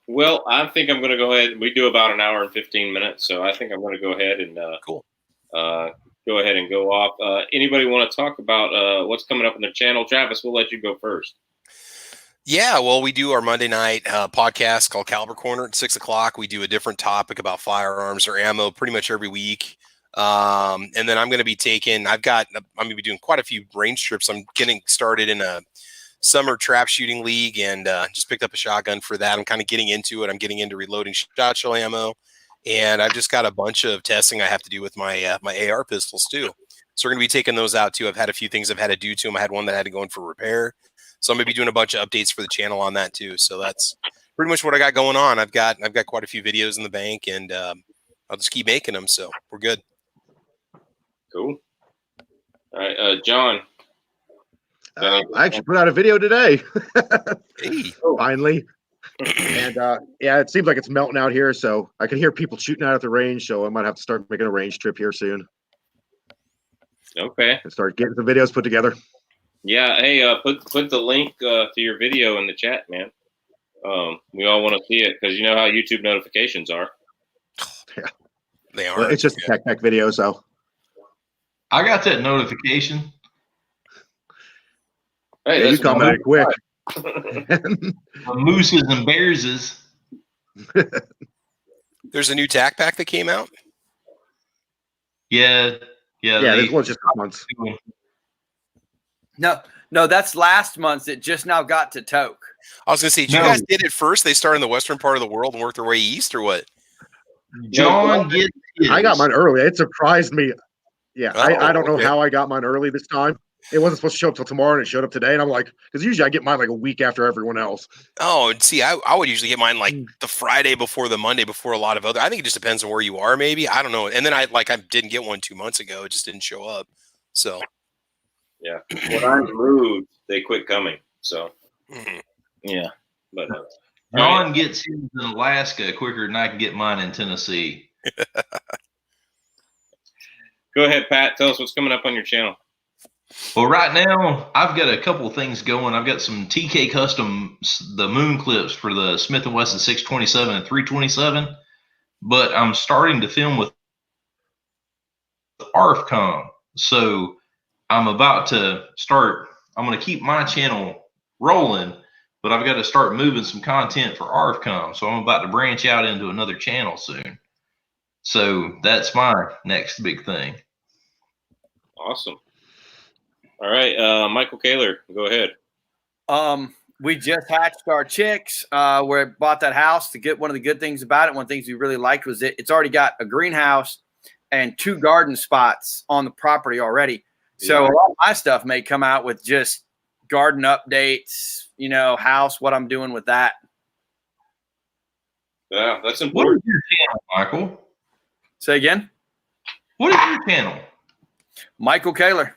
Speaker 1: Well, I think I'm going to go ahead. We do about an hour and 15 minutes, so I think I'm going to go ahead and
Speaker 5: Cool.
Speaker 1: Go ahead and go off. Anybody want to talk about what's coming up in the channel? Travis, we'll let you go first.
Speaker 5: Yeah, well, we do our Monday night podcast called Caliber Corner at 6:00. We do a different topic about firearms or ammo pretty much every week. And then I'm going to be I'm going to be doing quite a few range trips. I'm getting started in a summer trap shooting league and just picked up a shotgun for that. I'm kind of getting into it. I'm getting into reloading shot shell ammo. And I've just got a bunch of testing I have to do with my my AR pistols too. So we're going to be taking those out too. I've had a few things I've had to do to them. I had one that I had to go in for repair. So I'm going to be doing a bunch of updates for the channel on that too. So that's pretty much what I got going on. I've got quite a few videos in the bank, and I'll just keep making them. So we're good.
Speaker 1: Cool. All right, John.
Speaker 2: I actually put out a video today.
Speaker 5: Hey.
Speaker 2: Finally. And yeah, it seems like it's melting out here, so I can hear people shooting out at the range. So I might have to start making a range trip here soon
Speaker 1: Okay.
Speaker 2: and start getting some videos put together.
Speaker 1: Yeah. Hey, put the link to your video in the chat, man. We all want to see it because you know how YouTube notifications are.
Speaker 2: Yeah.
Speaker 5: They are.
Speaker 2: Well, it's just a tech video, so
Speaker 4: I got that notification.
Speaker 1: Hey,
Speaker 2: yeah, you
Speaker 1: that's
Speaker 2: commented quick.
Speaker 4: Mooses and bearses.
Speaker 5: There's a new TAC pack that came out.
Speaker 4: Yeah.
Speaker 2: Yeah, this one's just months.
Speaker 3: No, that's last month's. It just now got to Toke.
Speaker 5: I was going to say, you guys did it first? They started in the western part of the world and worked their way east, or what?
Speaker 4: John gets his.
Speaker 2: I got mine early. It surprised me. Yeah, I don't know how I got mine early this time. It wasn't supposed to show up till tomorrow, and it showed up today. And I'm like, because usually I get mine like a week after everyone else.
Speaker 5: Oh, and see, I would usually get mine like the Friday before the Monday before a lot of other. I think it just depends on where you are, maybe. I don't know. And then I didn't get one 2 months ago. It just didn't show up. So
Speaker 1: Yeah. When I moved, they quit coming. So yeah. But
Speaker 4: John gets his in Alaska quicker than I can get mine in Tennessee.
Speaker 1: go ahead, Pat. Tell us what's coming up on your channel.
Speaker 4: Well, right now, I've got a couple things going. I've got some TK Customs, the moon clips for the Smith & Wesson 627 and 327, but I'm starting to film with ARFCOM. So I'm about to start, I'm going to keep my channel rolling, but I've got to start moving some content for ARFCOM. So I'm about to branch out into another channel soon. So that's my next big thing.
Speaker 1: Awesome. All right, Michael Kaler, go ahead.
Speaker 3: We just hatched our chicks. We bought that house. To get one of the good things about it, one of the things we really liked was it's already got a greenhouse and 2 garden spots on the property already. So a lot of my stuff may come out with just garden updates, house, what I'm doing with that.
Speaker 1: Yeah, that's
Speaker 4: What
Speaker 1: important.
Speaker 4: is your channel, Michael?
Speaker 3: Say again?
Speaker 4: What is your channel?
Speaker 3: Michael Kaler.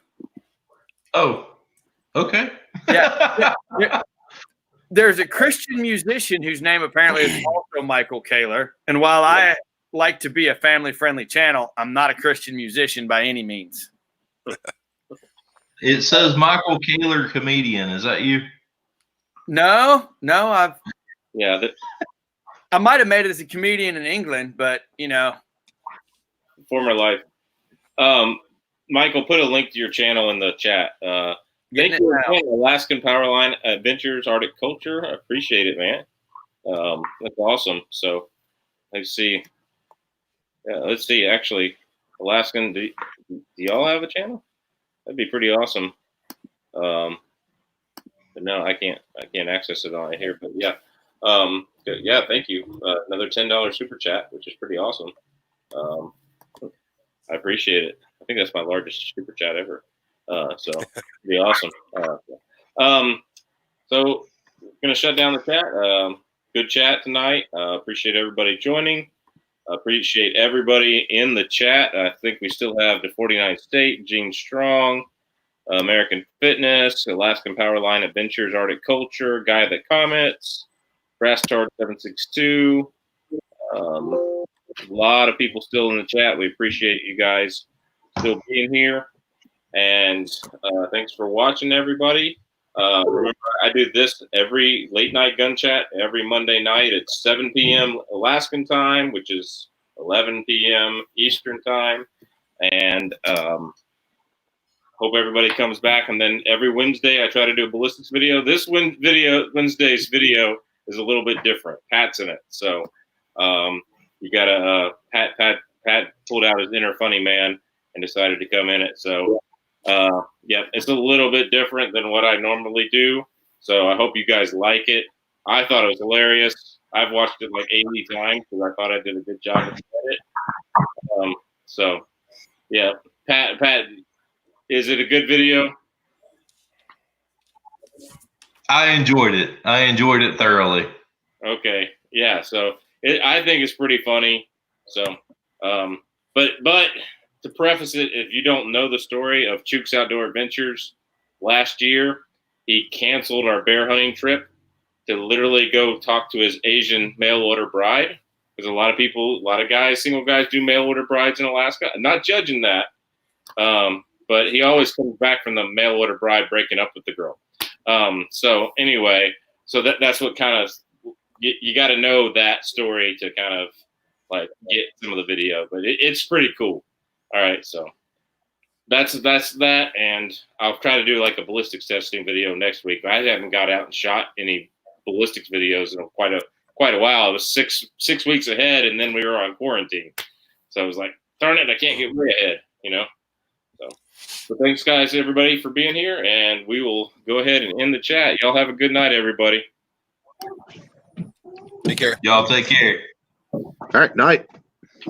Speaker 4: Oh, okay.
Speaker 3: Yeah. There's a Christian musician whose name apparently is also Michael Kaler. And while I like to be a family-friendly channel, I'm not a Christian musician by any means.
Speaker 4: It says Michael Kaler comedian. Is that you?
Speaker 3: No,
Speaker 1: Yeah,
Speaker 3: I might have made it as a comedian in England, but
Speaker 1: former life. Michael, put a link to your channel in the chat. Thank you again, Alaskan Powerline Adventures Arctic Culture. I appreciate it, man. That's awesome. So let's see. Yeah, let's see. Actually, Alaskan, do y'all have a channel? That'd be pretty awesome. But no, I can't access it on here. But yeah, yeah. Thank you. Another $10 super chat, which is pretty awesome. I appreciate it. I think that's my largest super chat ever. So it'd be awesome. So gonna shut down the chat. Good chat tonight. Appreciate everybody joining. Appreciate everybody in the chat. I think we still have the 49th State, Gene Strong, American Fitness, Alaskan Powerline Adventures, Arctic Culture, Guy That Comments, Brass Tard 762. A lot of people still in the chat. We appreciate you guys still being here. And thanks for watching, everybody. Remember, I do this every late night gun chat every Monday night at 7 p.m. Alaskan time, which is 11 p.m. Eastern time. And hope everybody comes back. And then every Wednesday, I try to do a ballistics video. This Wednesday's video is a little bit different. Pat's in it. So you got to, Pat pulled out his inner funny man and decided to come in it. So, yeah, it's a little bit different than what I normally do. So I hope you guys like it. I thought it was hilarious. I've watched it like 80 times because I thought I did a good job of it. So, yeah, Pat, is it a good video?
Speaker 4: I enjoyed it. I enjoyed it thoroughly.
Speaker 1: Okay, yeah. So I think it's pretty funny. So, but to preface it, if you don't know the story of Chooks Outdoor Adventures, last year he canceled our bear hunting trip to literally go talk to his Asian mail order bride. Because a lot of guys, single guys, do mail order brides in Alaska. I'm not judging that, but he always comes back from the mail order bride breaking up with the girl. So anyway, so that's what kind of you got to know that story to kind of like get some of the video, but it's pretty cool. All right, so that's that, and I'll try to do like a ballistics testing video next week. I haven't got out and shot any ballistics videos in quite a while. It was six weeks ahead, and then we were on quarantine, so I was like, darn it, I can't get way ahead, you know. So thanks, guys, everybody, for being here, and we will go ahead and end the chat. Y'all have a good night, everybody.
Speaker 5: Take care.
Speaker 4: Y'all take care.
Speaker 2: All right, night.